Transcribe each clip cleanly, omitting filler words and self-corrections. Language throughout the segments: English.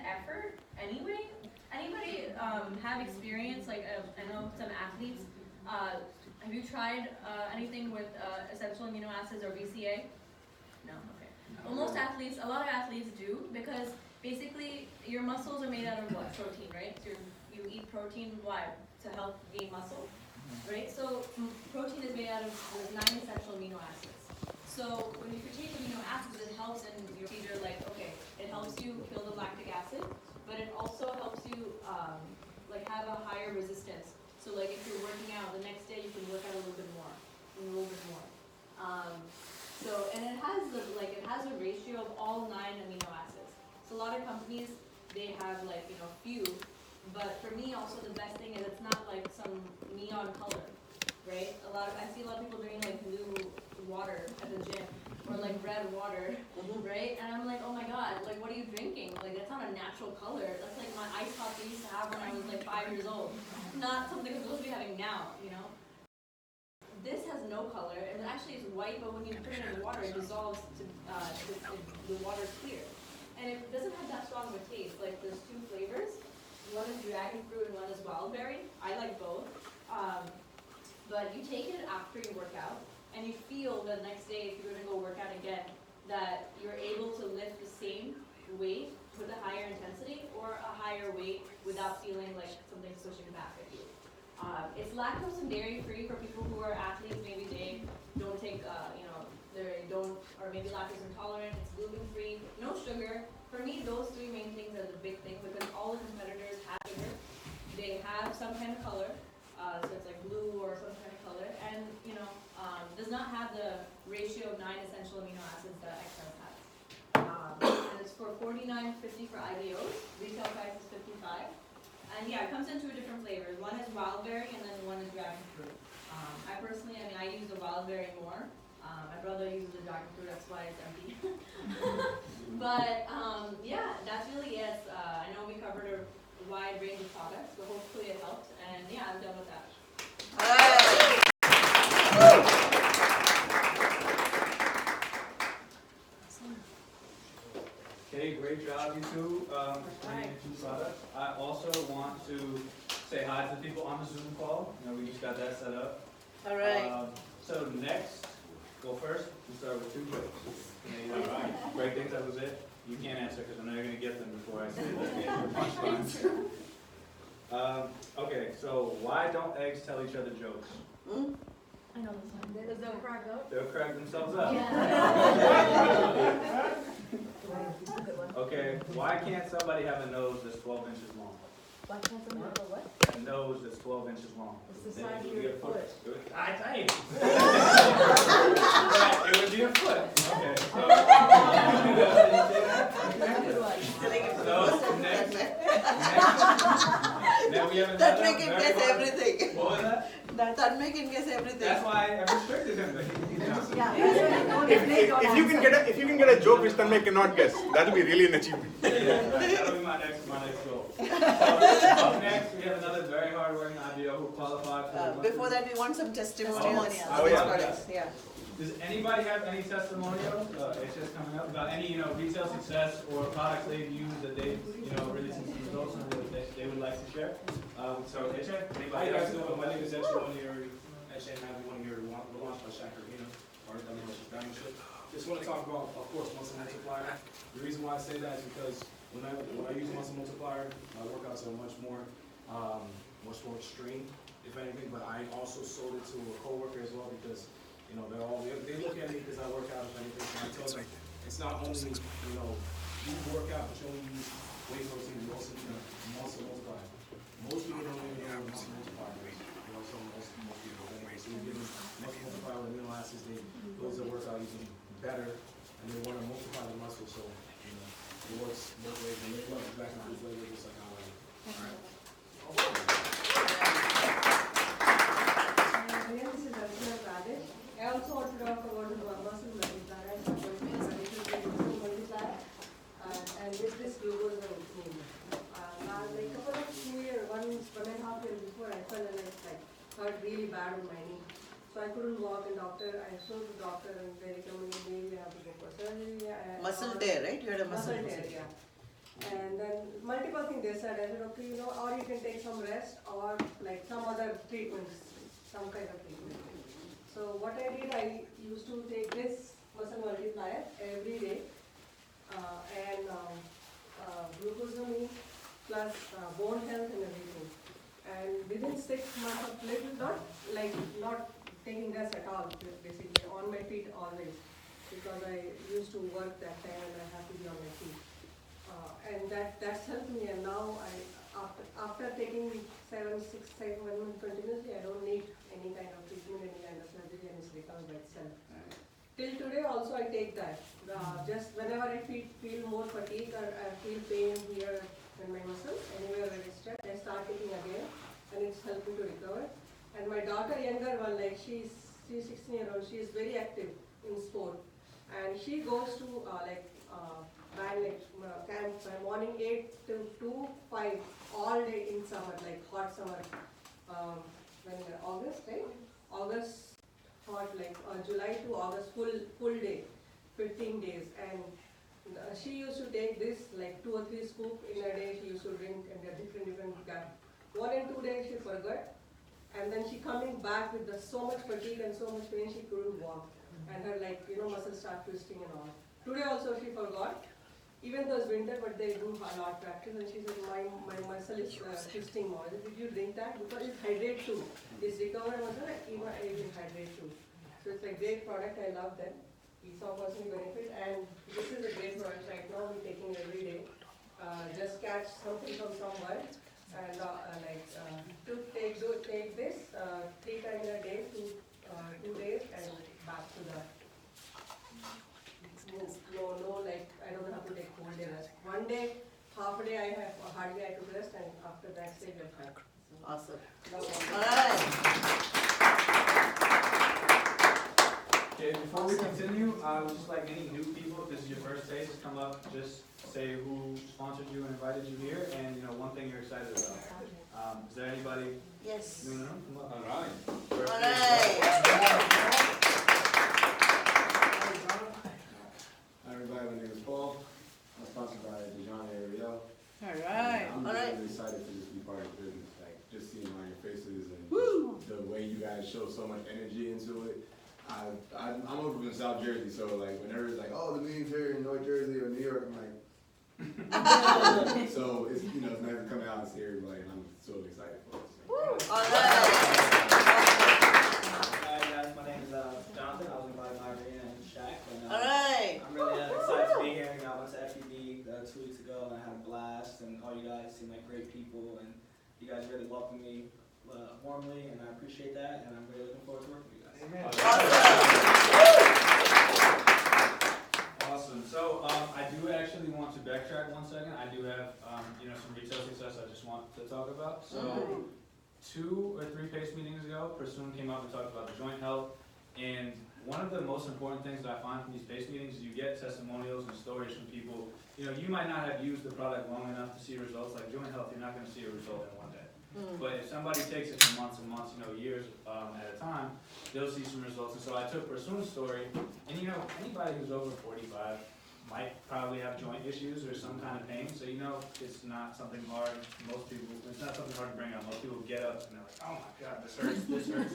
effort anyway. Anybody have experience, like I know some athletes, have you tried anything with essential amino acids or BCA? No, okay. Well, most athletes, a lot of athletes do, because basically your muscles are made out of what? Protein, right? So you eat protein, why? To help gain muscle, right? So protein is made out of 9 essential amino acids. So when you take amino acids, it helps in your procedure, like, okay, it helps you kill the lactic acid, but it also helps you like have a higher resistance. So like if you're working out, the next day you can work out a little bit more, and it has a ratio of all 9 amino acids. So a lot of companies, they have like, few, but for me also the best thing is it's not like some neon color, right? I see a lot of people drinking like blue water at the gym, or like red water, right? And I'm like, oh my god, like what are you drinking? Like that's not a natural color. That's like my ice pop I used to have when I was like 5 years old. Not something I'm supposed to be having now, This has no color, and actually it's white, but when you put it in water, it dissolves the water's clear. And it doesn't have that strong of a taste. Like there's 2 flavors. One is dragon fruit and one is wild berry. I like both. But you take it after you work out, and you feel the next day, if you're going to go work out again, that you're able to lift the same weight with a higher intensity or a higher weight without feeling like something's pushing back at you. It's lactose and dairy free for people who are athletes. Maybe they don't take, or maybe lactose intolerant. It's gluten free, no sugar. For me, those 3 main things are the big thing, because all the competitors have sugar. They have some kind of color, so it's like blue or some kind of color, and does not have the ratio of 9 essential amino acids that XS has. And it's for $49.50 for IBOs. Retail price is $55. And yeah, it comes in 2 different flavors. One is wild berry, and then one is dragon fruit. I use the wild berry more. My brother uses the dragon fruit, that's why it's empty. But yeah, that's really it. I know we covered a wide range of products, but hopefully it helped. And yeah, I'm done with that. Okay, great job, you two, explaining the 2 products. I also want to say hi to the people on the Zoom call. We just got that set up. All right. So next, first, we start with 2 jokes. All right, great things, that was it. You can't answer because I know you're going to get them before I say that. Okay, so why don't eggs tell each other jokes? I know this one. Because they'll crack up. They'll crack themselves up. Okay, why can't somebody have a nose that's 12 inches long? Why can't somebody have a what? A nose that's 12 inches long. It's the size of your foot. I tell you. It would be a foot. Okay. So next. Then we have that make him guess everything. What was that? That make him guess everything. That's why I restricted him. If you can get a joke which Tanmay cannot guess, that will be really an achievement. That'll be my next goal. So up next, we have another very hard-working IBO who qualified for. Before that, we want some testimonials. Oh, yeah. Yeah. Does anybody have any testimonials? It's just coming up about any retail success or products they've used that they've really seen some results and that they would like to share. So HA, Hi anybody? guys, my name is Etche, one here. Etche and I have one here launched by Shaker, or Diamond. Just want to talk about, of course, muscle multiplier. The reason why I say that is because when I use muscle multiplier, my workouts are much more extreme, if anything. But I also sold it to a coworker as well because they look at me because I work out, if anything. And I tell them it's not only you work out, but you only use whey protein, you also need a muscle multiplier. Most people don't even know what muscle multiplier is. Most people don't. So you give them muscle multiplier with amino acids, those that work out even better, and they want to multiply the muscle, so it works both ways. And you can back and forth flavor just like I like. This is Archana Pradesh. I also want to talk about the muscle multiplier and muscle multiplier, and this logo is a movement. Like a couple of 2 years, 1.5 years before, I fell and it hurt really bad on my knee. So I couldn't walk, and I showed the doctor, and they recommended maybe I have to go for surgery. Muscle tear, right? You had a muscle tear, yeah. And then multiple things they said, I said, okay, you know, or you can take some rest or like some other treatments, some kind of treatment. So what I did, I used to take this muscle multiplier every day and glucosamine plus bone health and everything. And within 6 months of little, not taking rest at all, basically on my feet always, because I used to work that time and I have to be on my feet. And that's helped me, and now after taking 7 months continuously, I don't need any kind of treatment, any kind of surgery, and it's recovered by itself. Till today also I take that. Just whenever I feel more fatigue or I feel pain here in my muscle, anywhere where it's stretched, I start taking again, and it's helped me to recover. And my daughter, younger one, like she's 16-year-old, she is very active in sport, and she goes to band camp morning 8 to 2, 5 all day in summer, like hot summer. When August, right? August hot, like July to August, full day, 15 days, and she used to take this like 2 or 3 scoops in a day. She used to drink, and there are different cups. 1 and 2 days she forgot, and then she coming back with so much fatigue and so much pain she couldn't walk, and her muscles start twisting and all. Today also she forgot, even though it's winter, but they do a lot of practice, and she said my muscle is twisting more. I said, did you drink that? Because it's hydrate too. It's recovered muscle, even I will hydrate too. So it's a great product. I love them. We saw personal benefit, and this is a great product right now. We're taking every day. Just catch something from somewhere, and to take this 3 times a day, 2 days, and back to the no, like I don't have to take whole day rest. 1 day, half a day hardly I took rest, and after that stage I have. Awesome. Alright. Okay, before we continue, just like any new people, if this is your first day, just come up, just say who sponsored you and invited you here, and one thing you're excited about. Is there anybody Yes. new in the room? Come up. All right. First Alright. Hi everybody, my name is Paul. I'm sponsored by Dijon Ariel. Alright. I'm Alright. really excited to just be part of the business. Like just seeing all your faces and Woo! the way you guys show so much energy into it. I'm over from South Jersey, so like whenever it's like, oh, the meeting's here in North Jersey or New York, I'm like, so it's it's nice to come out and see everybody, and I'm so excited for it. So. Alright. Hi guys, my name is Jonathan. I was invited by Rena and Shaq. And, Alright. I'm really excited to be here. I went to FEB 2 weeks ago and I had a blast, and all you guys seem like great people, and you guys really welcomed me warmly, and I appreciate that, and I'm really looking forward to working with you guys. Amen. Awesome. Awesome. So I do actually want to backtrack 1 second. I do have some retail success I just want to talk about. So 2 or 3 PACE meetings ago, Prasoon came out and talked about the joint health, and one of the most important things that I find from these PACE meetings is you get testimonials and stories from people. You might not have used the product long enough to see results. Like joint health, you're not going to see a result in 1 day. But if somebody takes it for months and months, years at a time, they'll see some results. And so I took Prasoon's story, and anybody who's over 45 might probably have joint issues or some kind of pain. So it's not something hard. It's not something hard to bring up. Most people get up and they're like, oh my God, this hurts, this hurts.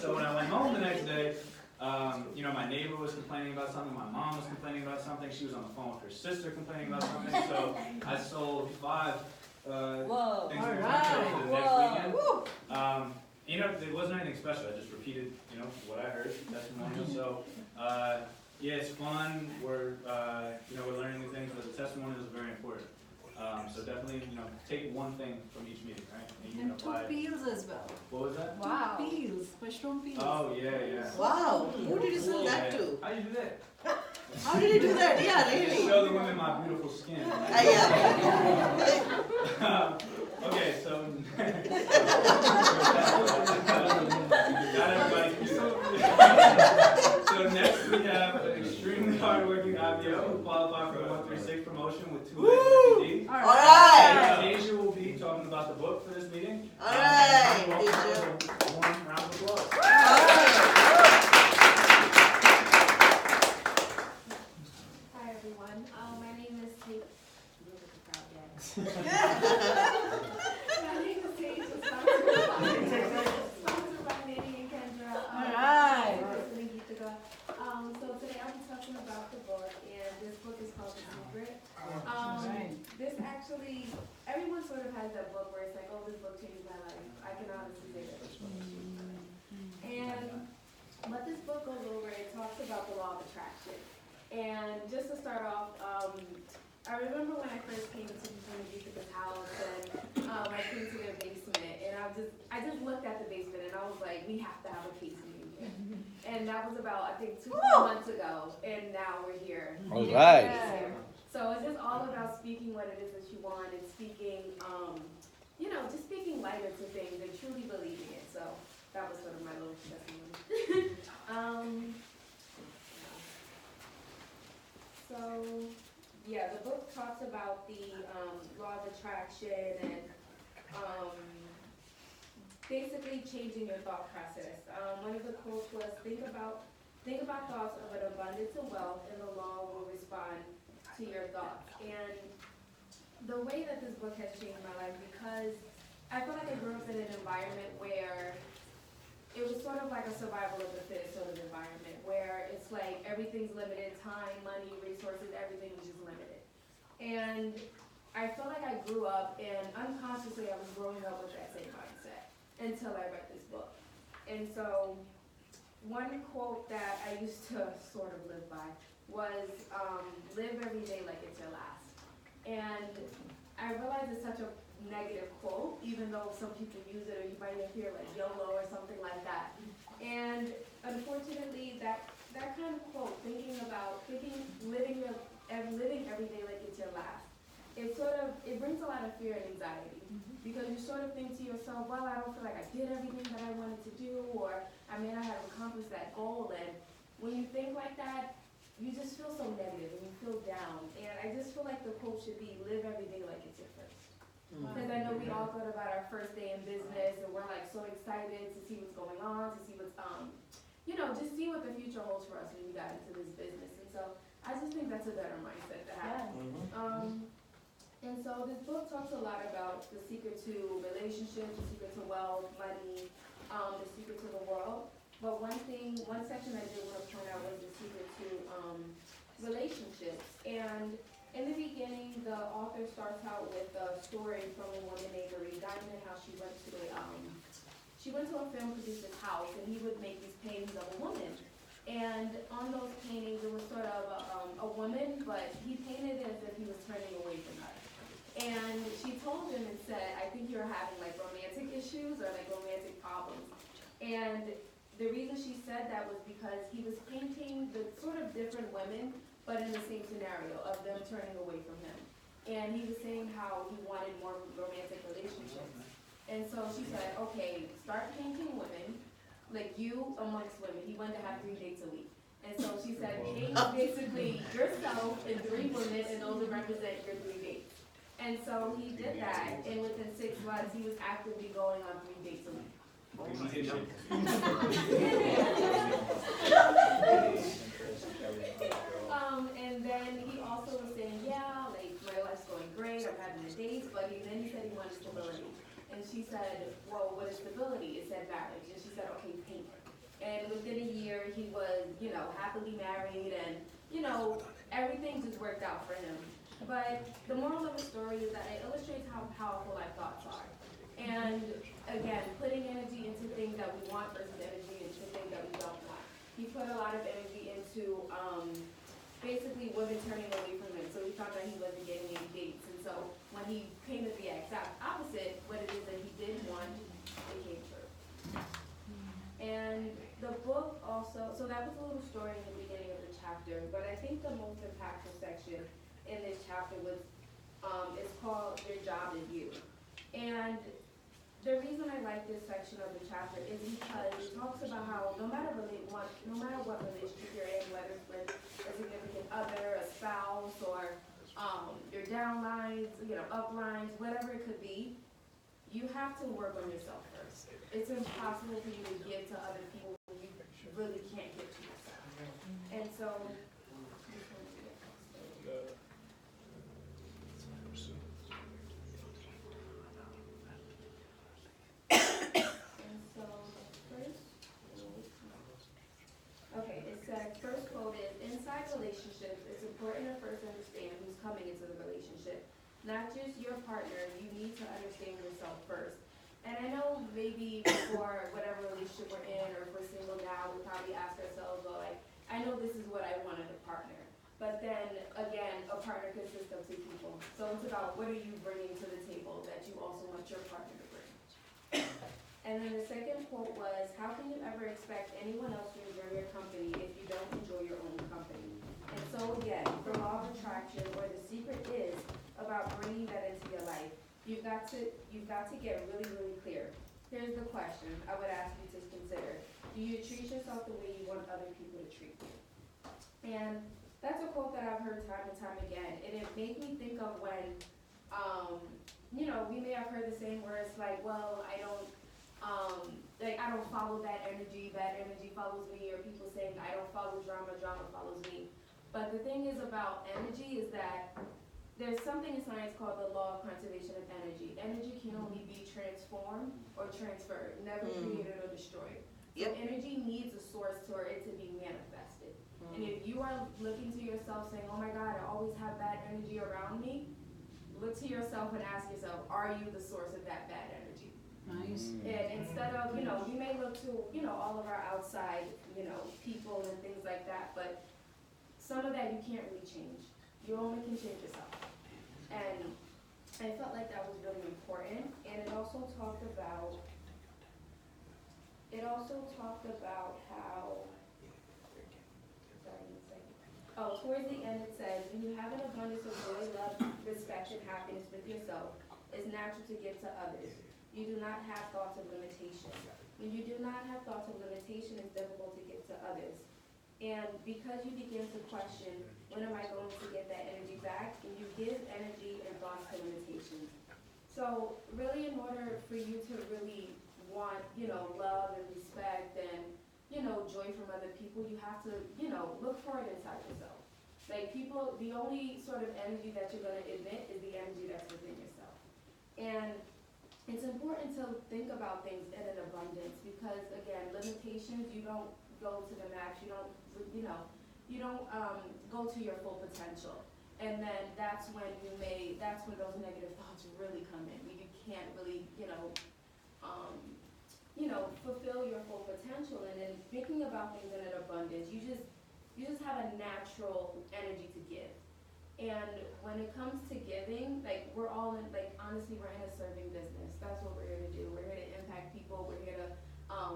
So when I went home the next day, my neighbor was complaining about something, my mom was complaining about something, she was on the phone with her sister complaining about something. So I sold 5 things All for right. the next weekend. It wasn't anything special. I just repeated, what I heard, testimonial. So, yeah, it's fun. We're learning new things, but the testimonials are very important. So definitely, take one thing from each meeting, right? And you can And 2 apply it. peels as well. What was that? Wow. 2 peels, mushroom peels. Oh, yeah. Wow. Who did you sell that to? How you do that? How did you do that? Yeah, I just really. show the women my beautiful skin. Yeah. Okay, so not everybody. So next we have an extremely hardworking IBO who qualified for a 136 promotion with 2 XPD. All right. Asia will be talking about the book for this meeting. All right, Welcome Asia. to a warm round of applause. Hi everyone, my name is Kate. My name is Sage, sponsored by Manny and Kendra. Alright. So today I'll be talking about the book, and this book is called The Secret. This actually, everyone sort of has that book where it's like, oh, this book changed my life. I can honestly say that. And what this book goes over, it talks about the law of attraction. And just to start off, I remember when I first came to Jessica's house and I came to their basement, and I just looked at the basement and I was like, we have to have a case meeting here. And that was about, I think, 2 months ago, and now we're here. All right. So it's just all about speaking what it is that you want and speaking, just speaking light into things and truly believing it. So that was sort of my little testimony. The book talks about the law of attraction and basically changing your thought process. One of the quotes was, think about thoughts of an abundance of wealth, and the law will respond to your thoughts. And the way that this book has changed my life, because I feel like I grew up in an environment where it was sort of like a survival of the fittest sort of environment, where it's like everything's limited, time, money, resources, everything was just limited. And I feel like I grew up, and unconsciously I was growing up with that same mindset until I read this book. And so one quote that I used to sort of live by was, live every day like it's your last. And I realize it's such a negative quote, even though some people use it, or you might hear like YOLO or something like that. And unfortunately, that kind of quote, living every day like it's your last, it brings a lot of fear and anxiety, because you sort of think to yourself, well, I don't feel like I did everything that I wanted to do, or I may not have accomplished that goal. And when you think like that, you just feel so negative and you feel down. And I just feel like the quote should be, live every day like it's your first. Because I know we all thought about our first day in business, and we're like so excited to see what's going on, to see what's, just see what the future holds for us when we got into this business. And so I just think that's a better mindset to have. And so this book talks a lot about the secret to relationships, the secret to wealth, money, the secret to the world. But one section I did want to point out was the secret to relationships. And in the beginning, the author starts out with a story from a woman named Marie Diamond, and how she went to a film producer's house, and he would make these paintings of a woman. And on those paintings, it was sort of a woman, but he painted it as if he was turning away from her. And she told him and said, I think you're having like romantic issues or like romantic problems. And the reason she said that was because he was painting the sort of different women, but in the same scenario of them turning away from him. And he was saying how he wanted more romantic relationships. And so she said, okay, start painting women, like you amongst women. He wanted to have 3 dates a week. And so she said, paint basically yourself and 3 women, and those would represent your 3 dates. And so he did that, and within 6 months, he was actively going on 3 dates a week. And then he also was saying, yeah, like my life's going great, I'm having the dates, but then he said he wanted stability. And she said, well, what is stability? It said marriage. And she said, okay, paint. And within a year, he was, happily married, and, everything just worked out for him. But the moral of the story is that it illustrates how powerful our thoughts are. And again, putting energy into things that we want versus energy into things that we don't want. He put a lot of energy into basically women turning away from him. So he found that he wasn't getting any dates. And so when he painted the exact opposite, what it is that he did want, it came true. And the book also, so that was a little story in the beginning of the chapter, but I think the most impactful section in this chapter was, it's called Your Job is You. And the reason I like this section of the chapter is because it talks about how no matter what relationship you're in, whether it's with a significant other, a spouse, or your downlines, uplines, whatever it could be, you have to work on yourself first. It's impossible for you to give to other people when you really can't give to yourself. And so, not just your partner, you need to understand yourself first. And I know maybe before whatever relationship we're in, or if we're single now, we probably ask ourselves, well, like, I know this is what I want in a partner. But then, again, a partner consists of two people. So it's about what are you bringing to the table that you also want your partner to bring. And then the second quote was, how can you ever expect anyone else to enjoy your company if you don't enjoy your own company? And so again, the law of attraction, or the secret is about bringing that into your life. You've got to get really, really clear. Here's the question I would ask you to consider. Do you treat yourself the way you want other people to treat you? And that's a quote that I've heard time and time again. And it made me think of when, we may have heard the same words like, well, I don't follow bad energy follows me, or people saying I don't follow drama follows me. But the thing is about energy is that there's something in science called the law of conservation of energy. Energy can only be transformed or transferred, never created or destroyed. So energy needs a source for it to be manifested. And if you are looking to yourself saying, oh my God, I always have bad energy around me, look to yourself and ask yourself, are you the source of that bad energy? Nice. And instead of, we may look to, all of our outside, people and things like that, but some of that you can't really change. You only can change yourself. And I felt like that was really important. And it also talked about how, towards the end it says, when you have an abundance of joy, love, respect, and happiness with yourself, it's natural to give to others. You do not have thoughts of limitation. When you do not have thoughts of limitation, it's difficult to give to others. And because you begin to question, when am I going to get that energy back? And you give energy and thoughts to limitations. So really, in order for you to really want, love and respect and, joy from other people, you have to, look for it inside yourself. Like people, the only sort of energy that you're going to emit is the energy that's within yourself. And it's important to think about things in an abundance because, again, limitations, you don't go to the max, you don't go to your full potential. And then that's when those negative thoughts really come in. You can't really, fulfill your full potential. And then thinking about things in an abundance, you just have a natural energy to give. And when it comes to giving, honestly, we're in a serving business. That's what we're here to do. We're here to impact people. We're here to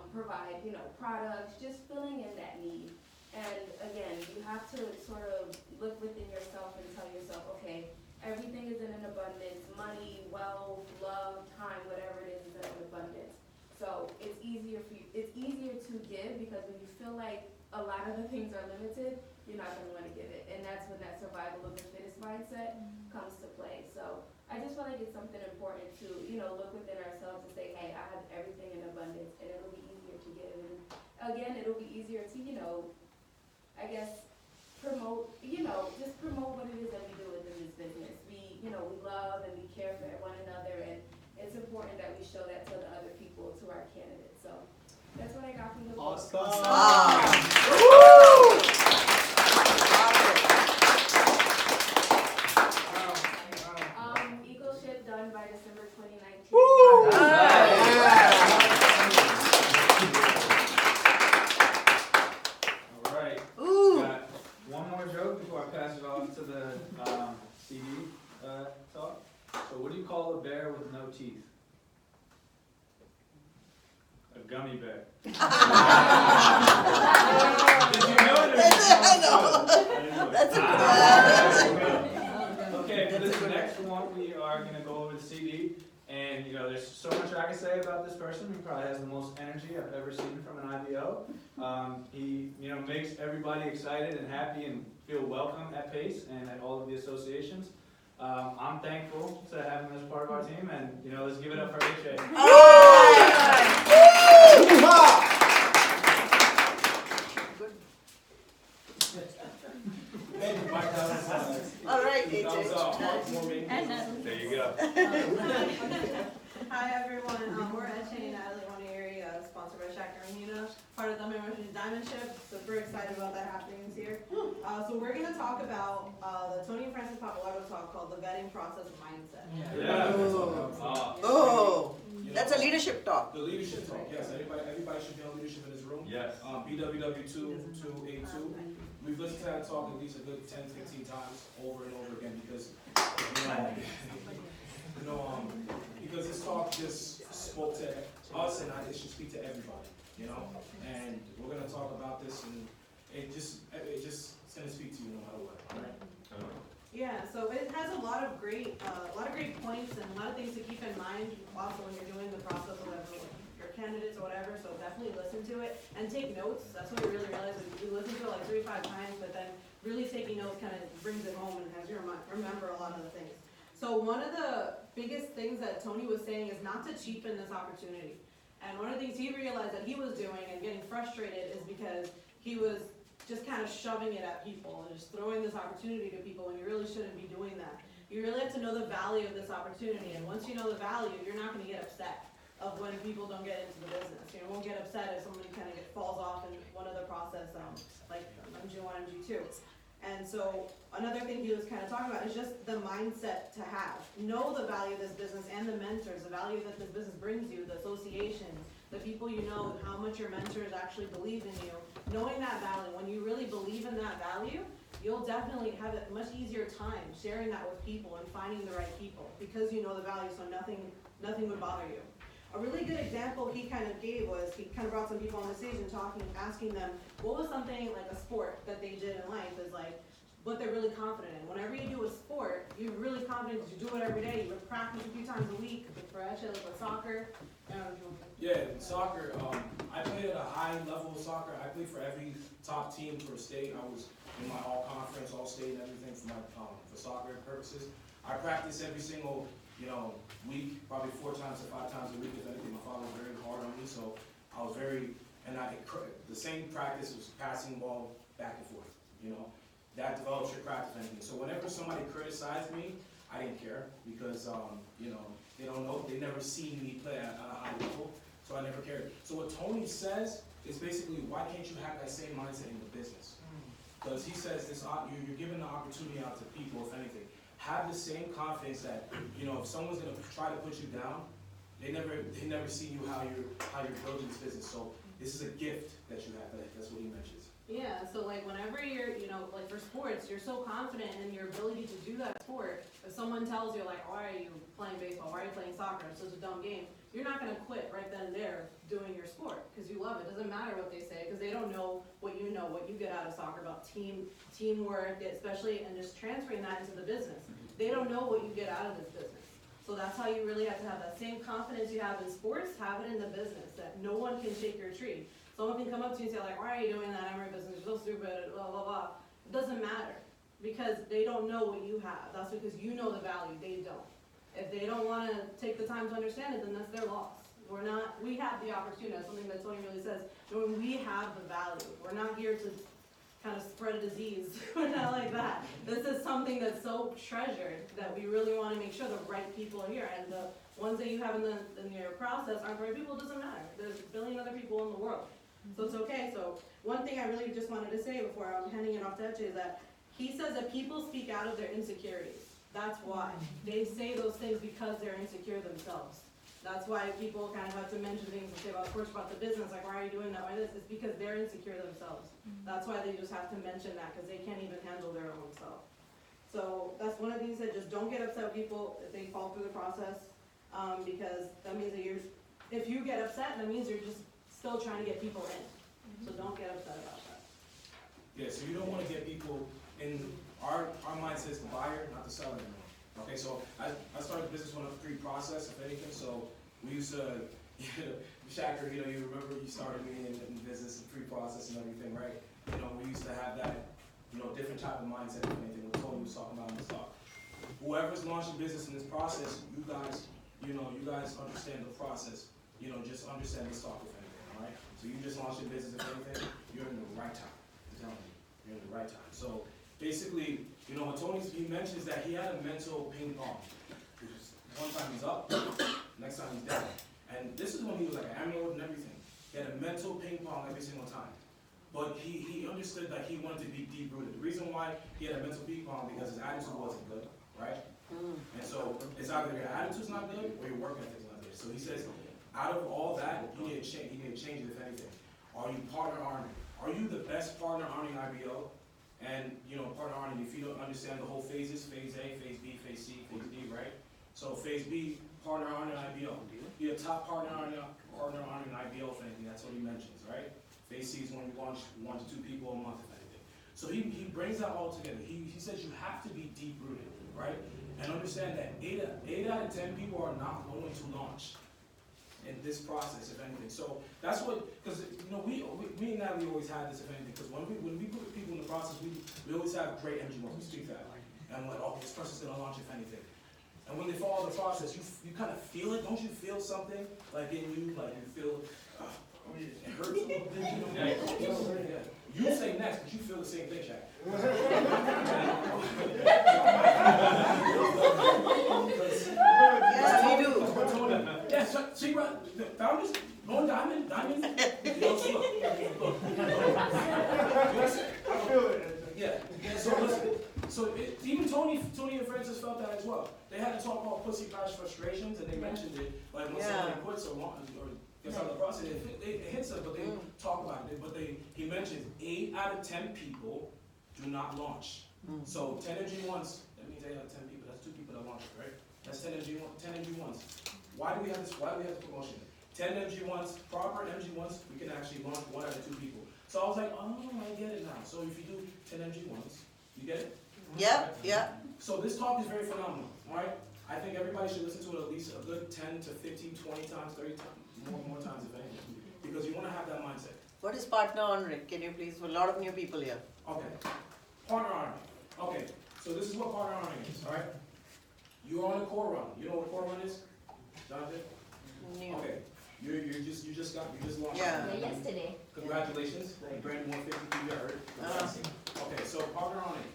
provide, products, just filling in that need. And again, you have to sort of look within yourself and tell yourself, okay, everything is in an abundance. Money, wealth, love, time, whatever it is in an abundance. So it's easier to give because when you feel like a lot of the things are limited, you're not going to want to give it. And that's when that survival of the fittest mindset comes to play. So I just feel like it's something important to, look within ourselves and say, hey, I have everything in abundance, and it'll be easier to give. And again, it'll be easier to, I guess, promote, just promote what it is that we do within this business. We love and we care for one another, and it's important that we show that to the other people, to our candidates. So that's what I got from the book. Eagle ship done by December 2019. All right. Got one more joke before I pass it off to the CD talk. So what do you call a bear with no teeth? A gummy bear. Did you know That's Okay, for this next one, we are going to go over the CD. And, there's so much I can say about this person. He probably has the most energy I've ever seen from an IBO. He, makes everybody excited and happy and feel welcome at PACE and at all of the associations. I'm thankful to have him as part of our team, and, let's give it up for HA. All right, AJ. There you go. Hi everyone, we're at Shane Island One Area, sponsored by Shakarina. part of the Diamond Ship. Super excited about that happening this year. So we're gonna talk about the Tony and Francis Pappalardo talk called the vetting process mindset. Oh, that's a leadership talk. The leadership talk, yes, everybody should be on leadership in this room. Yes. BWW2282. We've listened to that talk at least a good 10, 15 times over and over again because, because this talk just spoke to us and it should speak to everybody, and we're gonna talk about this and it's gonna speak to you no matter what, all right? Yeah, so it has a lot of great points and a lot of things to keep in mind also when you're doing the process of your candidates or whatever. So definitely listen to it and take notes. That's what we really realized. We listen to it like 3 or 5 times, but then really taking notes kind of brings it home and has you remember a lot of the things. So one of the biggest things that Tony was saying is not to cheapen this opportunity. And one of the things he realized that he was doing and getting frustrated is because he was just kind of shoving it at people and just throwing this opportunity to people when you really shouldn't be doing that. You really have to know the value of this opportunity, and once you know the value, you're not going to get upset of when people don't get into the business. You won't get upset if somebody kind of falls off in one of the process, like MG1, MG2. And so another thing he was kind of talking about is just the mindset to have. Know the value of this business and the mentors, the value that this business brings you, the association, the people you know, how much your mentors actually believe in you. Knowing that value, when you really believe in that value, you'll definitely have a much easier time sharing that with people and finding the right people because you know the value, so nothing would bother you. A really good example he kind of gave was he kind of brought some people on the stage and asking them what was something like a sport that they did in life is like what they're really confident in. Whenever you do a sport, you're really confident because you do it every day. You would practice a few times a week. For actually like with soccer. Yeah, soccer. I played at a high level of soccer. I played for every top team for state. I was in my all conference, all state, and everything for my for soccer purposes. I practice every single week, probably 4 times to 5 times a week. If anything, my father was very hard on me, so I was the same practice was passing the ball back and forth. That develops your craft, if anything. So whenever somebody criticized me, I didn't care because they don't know, they never seen me play at a high level, so I never cared. So what Tony says is basically, why can't you have that same mindset in the business? Because he says you're giving the opportunity out to people, if anything. Have the same confidence that, if someone's gonna try to put you down, they never see you how you're building this business. So this is a gift that you have. That's what he mentions. Yeah, so like whenever you're, like for sports, you're so confident in your ability to do that sport. If someone tells you like, why are you playing baseball? Why are you playing soccer? It's such a dumb game. You're not gonna quit right then and there doing your sport because you love it. It doesn't matter what they say because they don't know, what you get out of soccer about teamwork, especially, and just transferring that into the business. They don't know what you get out of this business. So that's how you really have to have that same confidence you have in sports, have it in the business, that no one can shake your tree. Someone can come up to you and say like, why are you doing that? I'm in business, you're so stupid, blah, blah, blah. It doesn't matter because they don't know what you have. That's because you know the value, they don't. If they don't want to take the time to understand it, then that's their loss. We have the opportunity, that's something that Tony really says, we have the value. We're not here to kind of spread a disease, we're not like that. This is something that's so treasured that we really want to make sure the right people are here. And the ones that you have in your process aren't the right people, it doesn't matter. There's a billion other people in the world. So it's okay. So one thing I really just wanted to say before I'm handing it off to Eche is that he says that people speak out of their insecurities. That's why. They say those things because they're insecure themselves. That's why people kind of have to mention things and say, well, of course, about the business, like, why are you doing that? Why this? It's because they're insecure themselves. That's why they just have to mention that because they can't even handle their own self. So that's one of the things that just don't get upset with people if they fall through the process because that means that if you get upset, that means you're just still trying to get people in. So don't get upset about that. Yeah, so you don't want to get people in, our mindset is the buyer, not the seller anymore. Okay, so I started the business on a pre-process, if anything, so we used to, Shaker, you remember you started me in business and pre-process and everything, right? We used to have that, different type of mindset, if anything, what Tony was talking about in the talk. Whoever's launching business in this process, you guys understand the process, just understand this talk, if anything, all right? So you just launched your business, if anything, you're in the right time, I'm telling you, you're in the right time. So basically, when he mentions that he had a mental ping pong. One time he's up, next time he's down. And this is when he was like an ammo and everything. He had a mental ping pong every single time. But he understood that he wanted to be deep-rooted. The reason why he had a mental ping pong because his attitude wasn't good, right? And so it's either your attitude's not good or your work ethic's not good. So he says, out of all that, you need to change. You need to change it, if anything. Are you partner arming? Are you the best partner arming IBO? And partner arming, if you don't understand the whole phases, phase A, phase B, phase C, phase D, right? So phase B, partner arming IBO. Be a top partner arming IBO, if anything. That's what he mentions, right? Phase C is when you launch 1 to 2 people a month, if anything. So he brings that all together. He says you have to be deep-rooted, right? And understand that 8 out of 10 people are not going to launch in this process, if anything. So that's what, because me and Natalie always had this, if anything, because when we put people in the process, we always have great energy when we speak that. And I'm like, oh, this person's gonna launch, if anything. And when they follow the process, you kind of feel it. Don't you feel something like in you, like you feel it hurts a little bit, Yeah. You say next, but you feel the same thing, Shaq. Yeah, we do. Yeah, see, the founders, going diamond. Look. I feel it. Yeah. So listen. So even Tony and Francis felt that as well. They had to talk about pussy crash frustrations, and they mentioned it like when somebody quits or gets out of the process, it hits them, but they talk about it. But he mentions 8 out of 10 people do not launch. So 10 MG1s, that means 8 out of 10 people. That's 2 people that launch, right? That's 10 MG1s. Why do we have this? Why do we have this promotion? 10 MG1s, proper MG1s, we can actually launch 1 out of 2 people. So I was like, oh, I get it now. So if you do 10 MG1s, you get it? Yeah. So this talk is very phenomenal, all right? I think everybody should listen to it at least a good 10 to 15, 20 times, 30 times, more times if anything, because you want to have that mindset. What is partner honoring? Can you please, for a lot of new people here. Okay, partner honoring. Okay, so this is what partner honoring is, all right? You're on a core run. You know what a core run is, Jonathan? New. Okay, you just launched. Yeah. Yesterday. Congratulations, you branded 150 feet, you heard. Okay, so partner honoring.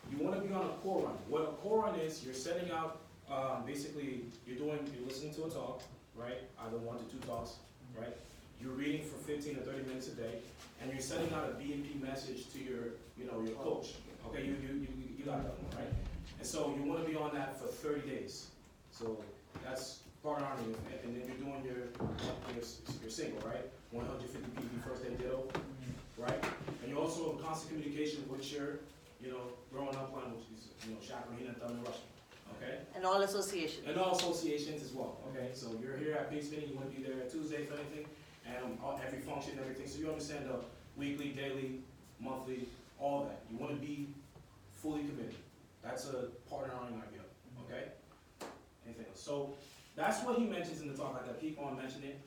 You want to be on a core run. What a core run is, you're setting out, basically, you're listening to a talk, right? Either 1 to 2 talks, right? You're reading for 15 to 30 minutes a day, and you're sending out a B&P message to your coach. Okay, you got that one, right? And so you want to be on that for 30 days. So that's partner honoring, and then you're doing your single, right? 150 PV first day ditto, right? And you're also in constant communication with your growing up line, which is, Shakarina and Thunder Russian, okay? And all associations. And all associations as well, okay? So you're here at Pace Meeting, you want to be there Tuesday for anything, and every function, everything. So you understand the weekly, daily, monthly, all that. You want to be fully committed. That's a partner honoring idea, okay? Anything else? So that's what he mentions in the talk. I gotta keep on mentioning it.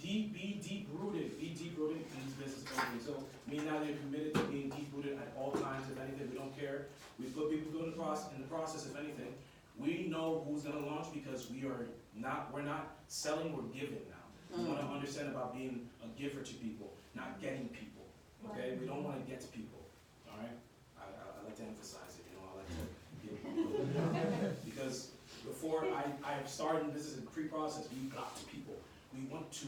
Be deep-rooted in these business companies. So me and now they're committed to being deep-rooted at all times. If anything, we don't care. We put people through in the process. If anything, we know who's gonna launch because we're not selling, we're giving now. We want to understand about being a giver to people, not getting people. Okay, we don't want to get to people. All right, I like to emphasize it. I like to give people because before I started, this is a pre-process. We got to people. We want to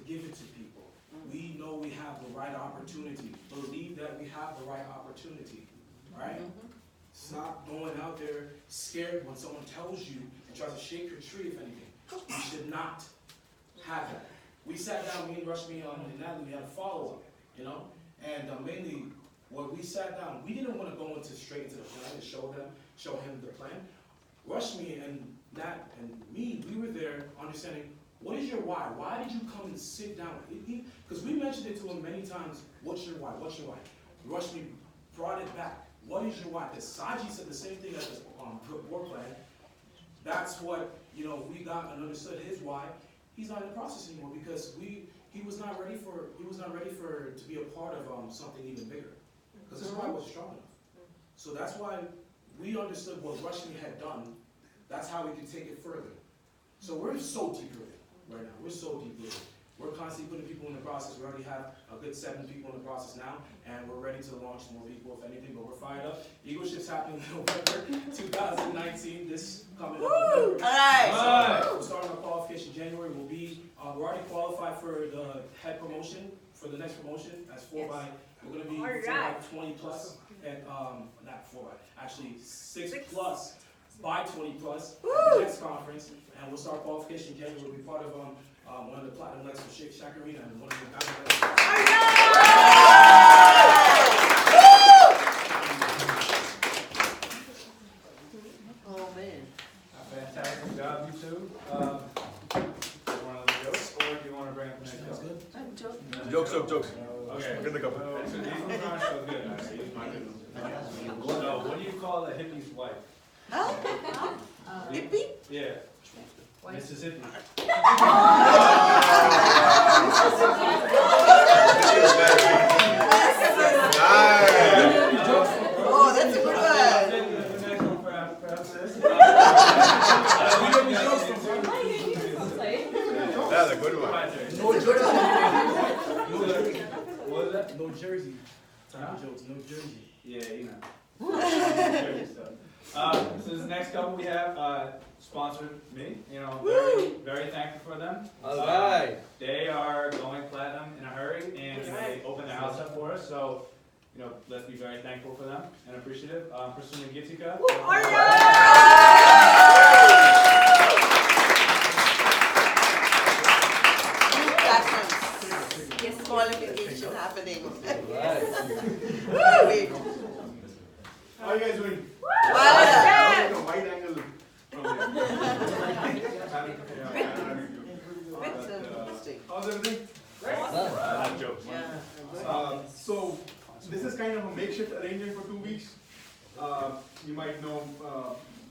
give it to people. We know we have the right opportunity. Believe that we have the right opportunity. Right? Stop going out there scared when someone tells you and tries to shake your tree. If anything, you should not have that. We sat down, me and Rushmi and Natalie, we had a follow-up, and mainly when we sat down, we didn't want to go straight into the plan and show him the plan. Rushmi and Nat and me, we were there understanding, what is your why? Why did you come and sit down? Because we mentioned it to him many times, what's your why? What's your why? Rushmi brought it back. What is your why? Because Saji said the same thing as the board plan. That's what, we got and understood his why. He's not in the process anymore because he was not ready to be a part of something even bigger. Because his why was strong enough. So that's why we understood what Rushmi had done. That's how we could take it further. So we're so deep rooted right now. We're so deep rooted. We're constantly putting people in the process. We already have a good 7 people in the process now, and we're ready to launch more people, if anything, but we're fired up. Eagle Shift's happening in November 2019, this coming up November. All right. So we're starting our qualification in January. We're already qualified for the head promotion, for the next promotion, as 4 by, we're gonna be All 4 by right. 20 plus, and, not 4 by, actually 6 plus by 20 plus, at the next conference, and we'll start qualification in January, we'll be part of, one of the platinum lights for Shaq Arena, and one of the diamond lights. Oh, man. Fantastic job, you two. One of the jokes, or do you want to bring up the next Sounds couple? good? I'm joking. Jokes. Okay. Get the couple. So these ones aren't so good. So what do you call a hippie's wife? Huh? Hippie? Yeah. Mississippi. Oh, that's a good one. The next one perhaps this. That's a good one. No jersey. What was that? No jersey. Type of jokes, no jersey. Yeah, you know. So this next couple we have sponsored me. You know, very thankful for them. Alright. They are going platinum in a hurry, and you know, they opened their house up for us. So, you know, let's be very thankful for them and appreciative. Priscilla Gitica. Yes, qualification happening. Right. Wait. How are you guys doing? Wow. Wide angle from That's interesting. How's everything? Jokes. Yeah. So this is kind of a makeshift arrangement for 2 weeks. You might know,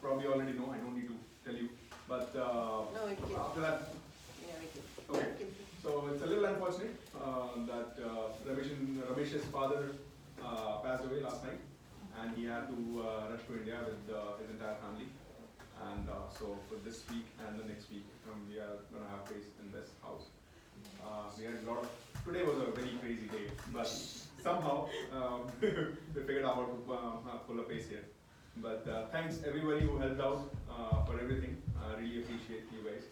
probably already know. I don't need to tell you. But No, it can. after that, Yeah, we can. okay. So it's a little unfortunate that Ramesh's father passed away last night, and he had to rush to India with his entire family. And so for this week and the next week, we are going to have face in this house. We had a lot of, today was a very crazy day, but somehow we figured out how to pull a pace here. But thanks everybody who helped out for everything. I really appreciate you guys.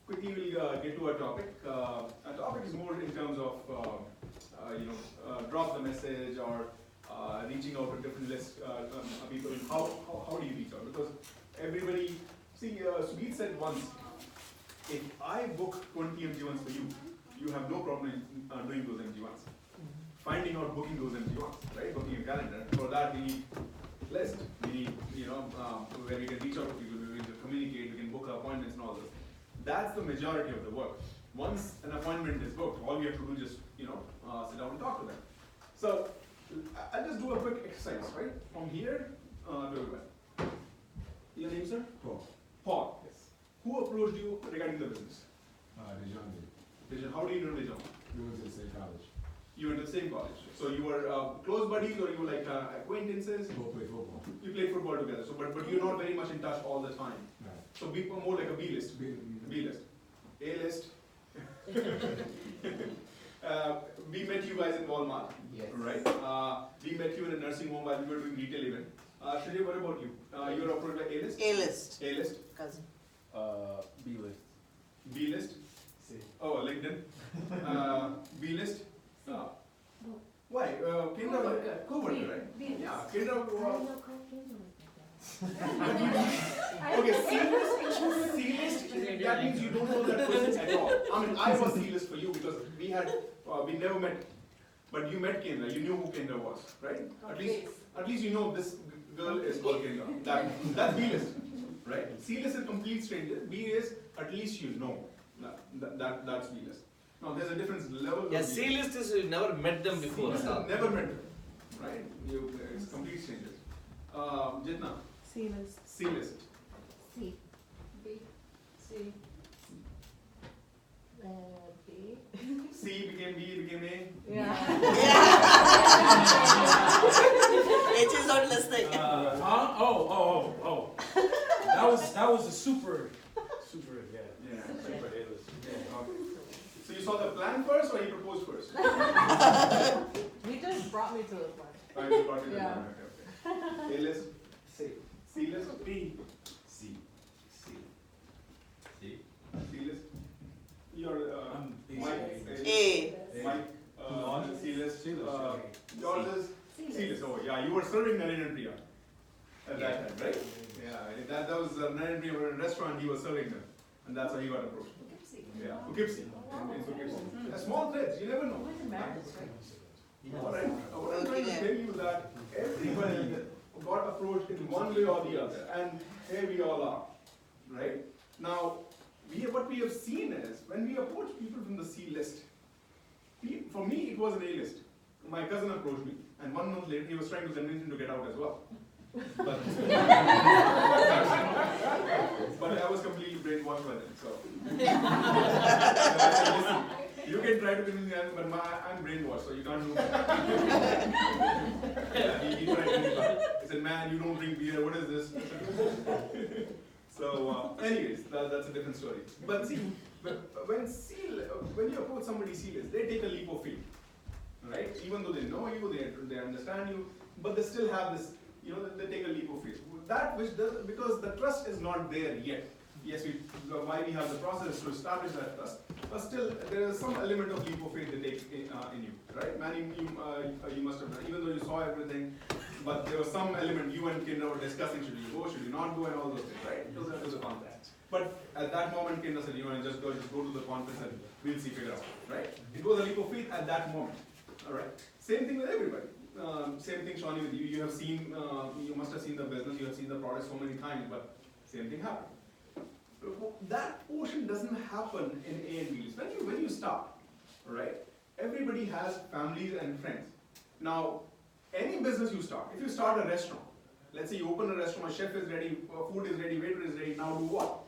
Quickly we'll get to our topic. Our topic is more in terms of, drop the message or reaching out to different lists, people. How do you reach out? Because everybody, see, Sudhir said once, if I book 20 MG1s for you, you have no problem doing those MG1s. Finding out booking those MG1s, right? Booking a calendar. For that we need list. We need, where we can reach out to people, we can communicate, we can book appointments and all this. That's the majority of the work. Once an appointment is booked, all we have to do is just, sit down and talk to them. So, I'll just do a quick exercise, right? From here to everywhere. Your name, sir? Paul. Paul. Yes. Who approached you regarding the business? Dejan did. Dejan. How do you know Dejan? We went to the same college. You went to the same college. So you were close buddies, or you were like acquaintances? Both played football. You played football together. So, but you're not very much in touch all the time. No. So be more like a B list. B list. A list. We met you guys in Walmart. Yes. Right? We met you in a nursing home while we were doing retail event. Shreya, what about you? You're approached by A list? A list. A list? Cousin. B list. B list? C. Oh, LinkedIn. B list? Why? Kendra, co-worker, right? Yeah, Kendra. Okay, C-list, that means you don't know that person at all. I mean, I was C-list for you because we never met, but you met Kendra, you knew who Kendra was, right? At least you know this girl is called Kendra. That's B-list, right? C-list is complete stranger. B is at least you know. That's B-list. Now there's a different level. Yeah, of C list is you never met them before. Never met them, right? It's complete strangers. Jitna. C list. C list. C. B. C. B. C became B, became A. Yeah. H is not listening. That was a super, yeah. Yeah, super A list. Yeah, okay. So you saw the plan first, or he proposed first? He just brought me to the point. Right, you brought it in. Yeah. Okay. A list. C. C list. B. C. C. C list. You're I'm B. right? That was narrative of a restaurant he was serving them, and that's how he got approached. Yeah, Poughkeepsie. In Poughkeepsie. Small threads, you never know. Alright, what I'm trying to tell you that everybody got approached in one way or the other, and here we all are, right? Now, what we have seen is, when we approach people from the C list, for me it was an A list. My cousin approached me, and 1 month later he was trying to convince me to get out as well. But, but I was completely brainwashed by them, so. I said, listen, you can try to convince me, but I'm brainwashed, so you can't do that. Yeah, he tried to do that. He said, man, you don't drink beer, what is this? So, anyways, that's a different story. But see, when you approach somebody serious, they take a leap of faith, right? Even though they know you, they understand you, but they still have this, they take a leap of faith. Because the trust is not there yet. Yes, why we have the process to establish that trust, but still there is some element of leap of faith they take in you, right? Man, you must have done, even though you saw everything, but there was some element you and Kinder were discussing, should you go, should you not go, and all those things, right? It was a conference. But at that moment, Kinder said, just go to the conference and we'll see, figure out, right? It was a leap of faith at that moment, all right? Same thing with everybody. Same thing, Shawnee, with you. You have seen, you must have seen the business, you have seen the product so many times, but same thing happened. That portion doesn't happen in A and B list. When you start, right? Everybody has families and friends. Now, any business you start, if you start a restaurant, let's say you open a restaurant, a chef is ready, food is ready, waiter is ready, now do what?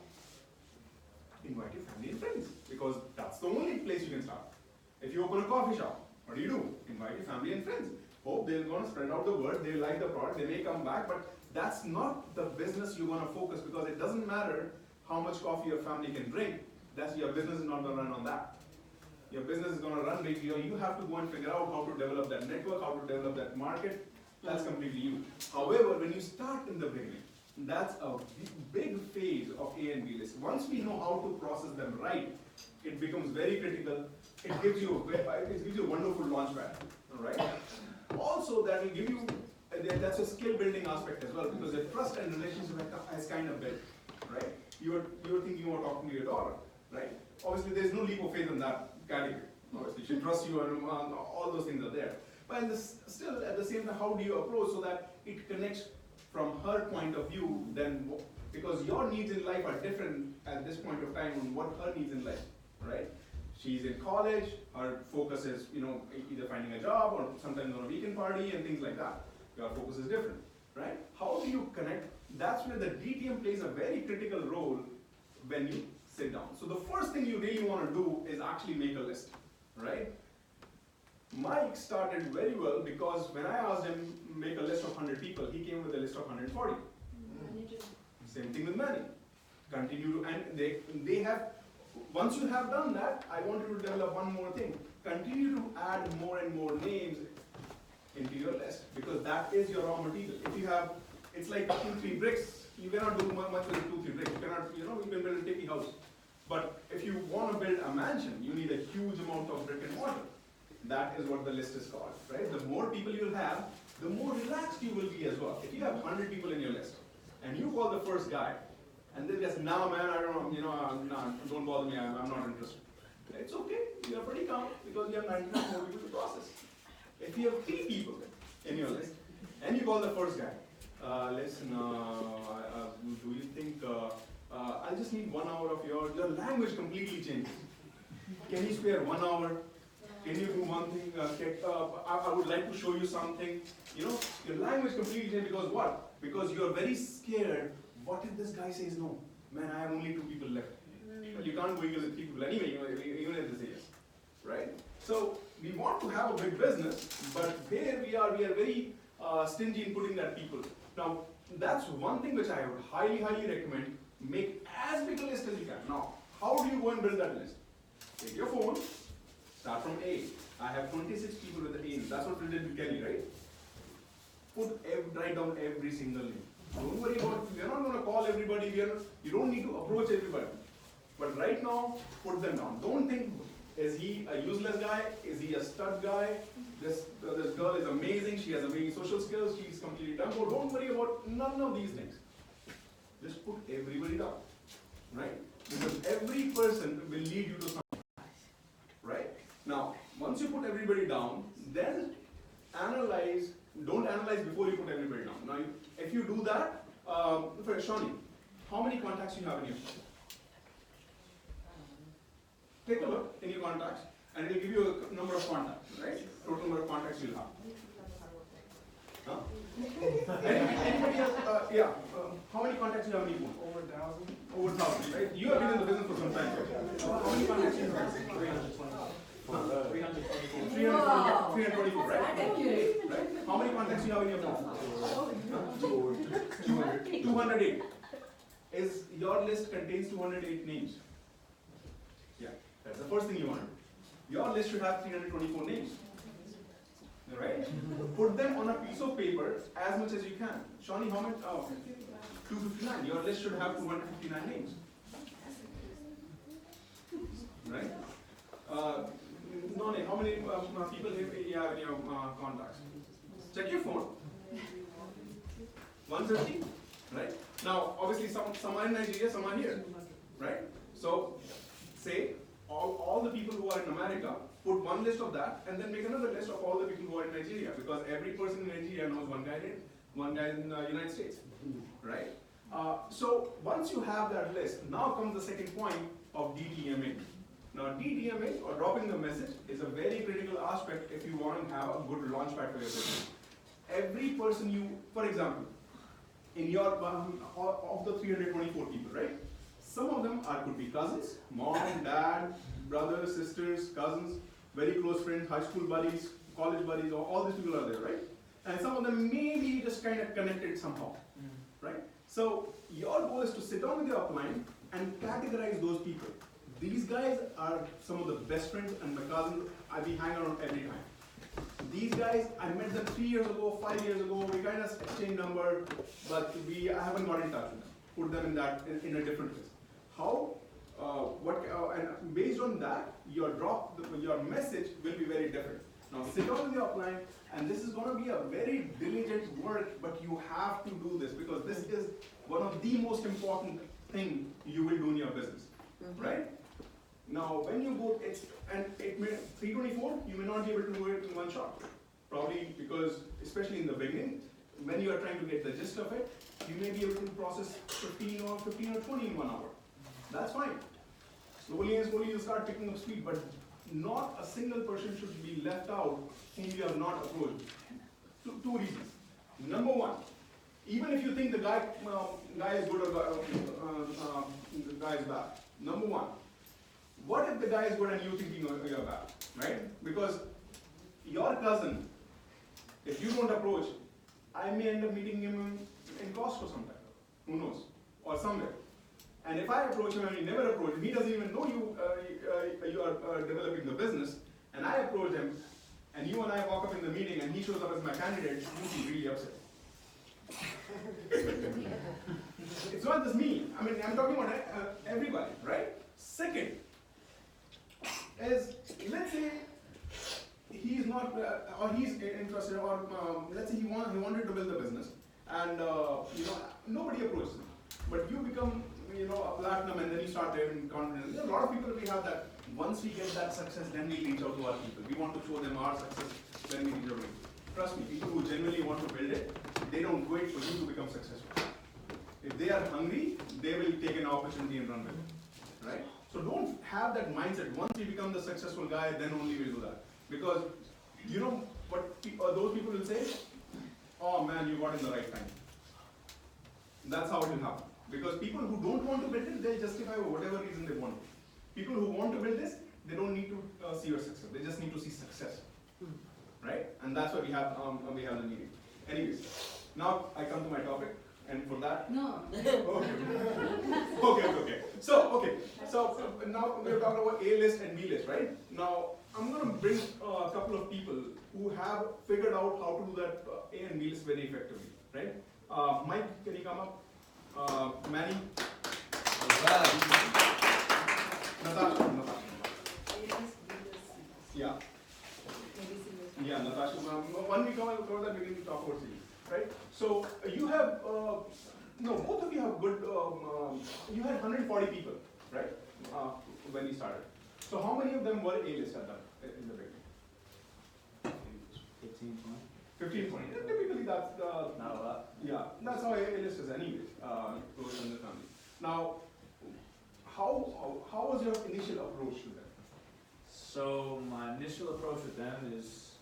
Invite your family and friends, because that's the only place you can start. If you open a coffee shop, what do? Invite your family and friends. Hope they're going to spread out the word, they like the product, they may come back, but that's not the business you want to focus, because it doesn't matter how much coffee your family can drink, your business is not going to run on that. Your business is going to run big. You have to go and figure out how to develop that network, how to develop that market. That's completely you. However, when you start in the beginning, that's a big phase of A and B list. Once we know how to process them right, it becomes very critical. It gives you a wonderful launch pad, all right? Also, that will give you, that's a skill building aspect as well, because the trust and relationship has kind of built, right? You were thinking about talking to your daughter, right? Obviously, there's no leap of faith in that category. Obviously, she trusts you, and all those things are there. But still, at the same time, how do you approach so that it connects from her point of view? Then, because your needs in life are different at this point of time on what her needs in life, right? She's in college. Her focus is, either finding a job or sometimes on a weekend party and things like that. Your focus is different, right? How do you connect? That's where the DTM plays a very critical role when you sit down. So the first thing you really want to do is actually make a list, right? Mike started very well because when I asked him make a list of 100 people, he came with a list of 140. Same thing with Manny. Continue to, and they have, once you have done that, I want you to develop one more thing. Continue to add more and more names into your list, because that is your raw material. If you have, it's like 2-3 bricks. You cannot do much with 2-3 bricks. You cannot, you can build a sticky house. But if you want to build a mansion, you need a huge amount of brick and mortar. That is what the list is called, right? The more people you have, the more relaxed you will be as well. If you have 100 people in your list, and you call the first guy, and then just, nah, man, I don't know, don't bother me, I'm not interested. It's okay, you're pretty calm, because you have 99 more people to process. If you have 3 people in your list, and you call the first guy, listen, do you think, I just need 1 hour of your language completely changes. Can you spare 1 hour? Can you do one thing? I would like to show you something. Your language completely changes because what? Because you are very scared. What if this guy says no? Man, I have only 2 people left. But you can't go with 3 people anyway, even if they say yes. Right? So we want to have a big business, but here we are very stingy in putting that people. Now, that's one thing which I would highly, highly recommend. Make as big a list as you can. Now, how do you go and build that list? Take your phone, start from A. I have 26 people with the A. That's what we did with Kelly, right? Write down every single name. Don't worry about it. We're not going to call everybody. You don't need to approach everybody. But right now, put them down. Don't think, is he a useless guy? Is he a stud guy? This girl is amazing. She has amazing social skills. She's completely done. Don't worry about none of these things. Just everybody down, then analyze, don't analyze before you put everybody down. Now, if you do that, for Shawnee, how many contacts you have in your phone? Take a look in your contacts, and it will give you a number of contacts, right? Total number of contacts you'll have. Huh? Anybody else? How many contacts you have in your phone? Over 1,000. Over 1,000, right? You have been in the business for some time. How many contacts you have? 324, right? Right? How many contacts you have in your phone? 208. Is your list contains 208 names? Yeah, that's the first thing you want to do. Your list should have 324 names. Right? Put them on a piece of paper as much as you can. Shawnee, how much? Oh, 259. Your list should have 259 names. Right? Noni, how many people you have in your contacts? Check your phone. 150. Right? Now, obviously, some are in Nigeria, some are here. Right? So, say all the people who are in America, put one list of that, and then make another list of all the people who are in Nigeria, because every person in Nigeria knows one guy in the United States, right? So once you have that list, now comes the second point of DDMA. Now DDMA, or dropping the message, is a very critical aspect if you want to have a good launchpad for your business. Every person you, for example, in your, of the 324 people, right? Some of them could be cousins, mom, dad, brothers, sisters, cousins, very close friends, high school buddies, college buddies, all these people are there, right? And some of them maybe just kind of connected somehow, right? So your goal is to sit down with your upline and categorize those people. These guys are some of the best friends and my cousins we hang around every time. These guys, I met them 3 years ago, 5 years ago, we kind of exchanged number, but I haven't got in touch with them. Put them in a different list. How? And based on that, your message will be very different. Now sit down with your upline, and this is going to be a very diligent work, but you have to do this because this is one of the most important thing you will do in your business, right? Now when you go, 324, you may not be able to do it in one shot, probably because, especially in the beginning, when you are trying to get the gist of it, you may be able to process 15 or 20 in 1 hour. That's fine. Slowly and slowly you start picking up speed, but not a single person should be left out whom you have not approached. Two reasons. Number one, even if you think the guy is good or the guy is bad. Number one, what if the guy is good and you thinking you're bad, right? Because your cousin, if you don't approach, I may end up meeting him in Costco sometime. Who knows? Or somewhere. And if I approach him and he never approached him, he doesn't even know you are developing the business, and I approach him, and you and I walk up in the meeting and he shows up as my candidate, you'd be really upset. It's not just me. I mean, I'm talking about everybody, right? Second is, let's say he's not, or he's interested, or let's say he wanted to build a business, and nobody approaches him, but you become a platinum, and then you start having confidence. There are a lot of people we have that. Once we get that success, then we reach out to our people. We want to show them our success when we reach out to them. Trust me, people who genuinely want to build it, they don't wait for you to become successful. If they are hungry, they will take an opportunity and run with it, right? So don't have that mindset. Once you become the successful guy, then only we'll do that. Because you know what those people will say? Oh man, you got in the right time. That's how it will happen. Because people who don't want to build it, they'll justify for whatever reason they want. People who want to build this, they don't need to see your success. They just need to see success, right? And that's why we have the meeting. Anyways, now I come to my topic, and for that. No. Okay. So now we're talking about A list and B list, right? Now I'm going to bring a couple of people who have figured out how to do that A and B list very effectively, right? Mike, can you come up? Manny. Natasha. Yeah. Yeah, Natasha. When we cover that, we need to talk about series, right? So you have, both of you have good, you had 140 people, right? When you started. So how many of them were A-list at that, in the beginning? 15, 20. 15, 20. And typically that's the, Not a lot. yeah, that's how A-list is anyway, within the family. Now, how was your initial approach to them? So my initial approach with them is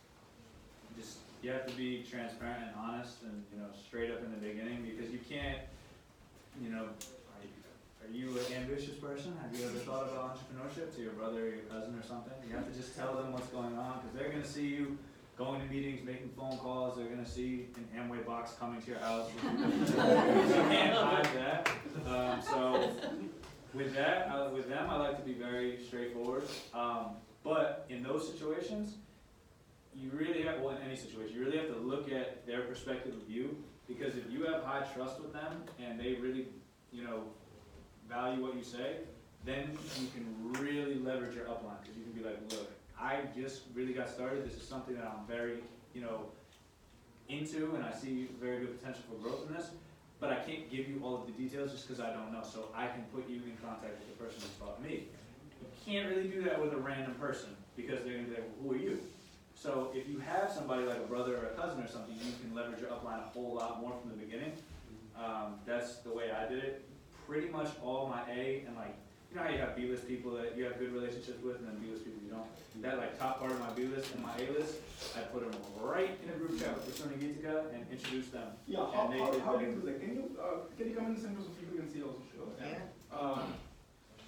just, you have to be transparent and honest and, straight up in the beginning, because you can't, are you an ambitious person? Have you ever thought about entrepreneurship to your brother or your cousin or something? You have to just tell them what's going on, because they're going to see you going to meetings, making phone calls. They're going to see an Amway box coming to your house. You can't hide that. So with that, with them, I like to be very straightforward. But in those situations, you really have, well, in any situation, you really have to look at their perspective of you, because if you have high trust with them and they really, value what you say, then you can really leverage your upline, because you can be like, look, I just really got started. This is something that I'm very, into, and I see very good potential for growth in this, but I can't give you all of the details just because I don't know, so I can put you in contact with the person who taught me. You can't really do that with a random person, because they're going to be like, well, who are you? So if you have somebody like a brother or a cousin or something, you can leverage your upline a whole lot more from the beginning. That's the way I did it. Pretty much all my A and how you have B-list people that you have good relationships with, and then B-list people you don't. That top part of my B-list and my A-list, I put them right in a group chat with Persona Gitica and introduce them. Yeah, how do you do that? Can you come in the center so people can see also? Sure. Yeah.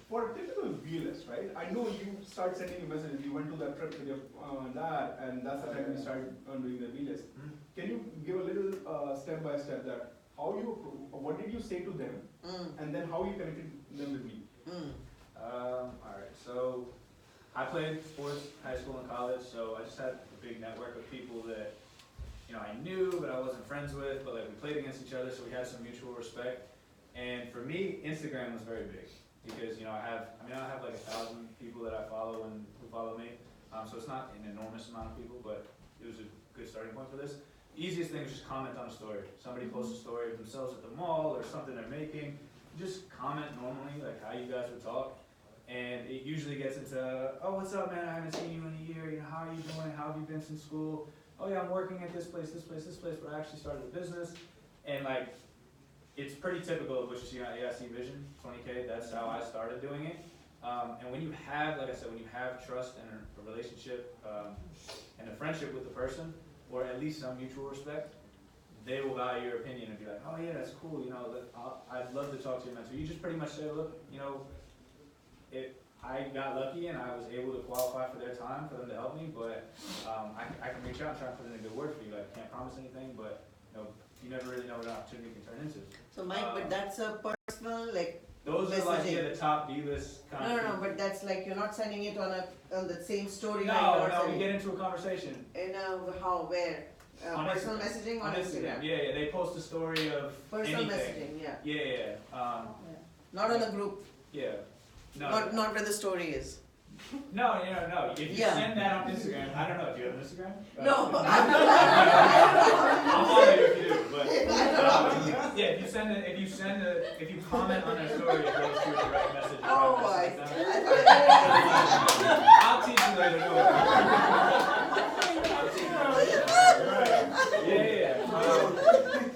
For a typical B-list, right? I know you start sending a message. You went to that trip with your dad, and that's the time you started doing the B-list. Can you give a little step by step that what did you say to them, and then how you connected them with me? Alright, so I played sports, high school and college, so I just had a big network of people that, I knew, but I wasn't friends with, but we played against each other, so we had some mutual respect. And for me, Instagram was very big, because, I have like 1,000 people that I follow and who follow me, so it's not an enormous amount of people, but it was a good starting point for this. Easiest thing is just comment on a story. Somebody posts a story of themselves at the mall or something they're making. Just comment normally, like how you guys would talk. And it usually gets into, oh, what's up, man? I haven't seen you in a year. How are you doing? How have you been since school? Oh, yeah, I'm working at this place, but I actually started a business. And it's pretty typical of what you see on AIC Vision, 20K. That's how I started doing it. And when you have, like I said, when you have trust and a relationship and a friendship with the person, or at least some mutual respect, they will value your opinion and be like, oh yeah, that's cool, I'd love to talk to your mentor. You just pretty much say, look, I got lucky and I was able to qualify for their time for them to help me, but I can reach out and try and put in a good word for you. I can't promise anything, but you never really know what an opportunity can turn into. So Mike, but that's a personal, those are the top B-list kind of No, but that's you're not sending it on the same story. No, we get into a conversation. In where? Personal messaging on Instagram? Yeah, they post a story of personal anything. Messaging, yeah. Yeah. Not on the group. Yeah. No. Not where the story is. No. If you send that on Instagram, I don't know. Do you have an Instagram? No. I'll follow you if you do. But if you comment on their story, it goes through the right message. Oh, I'll teach you later. No.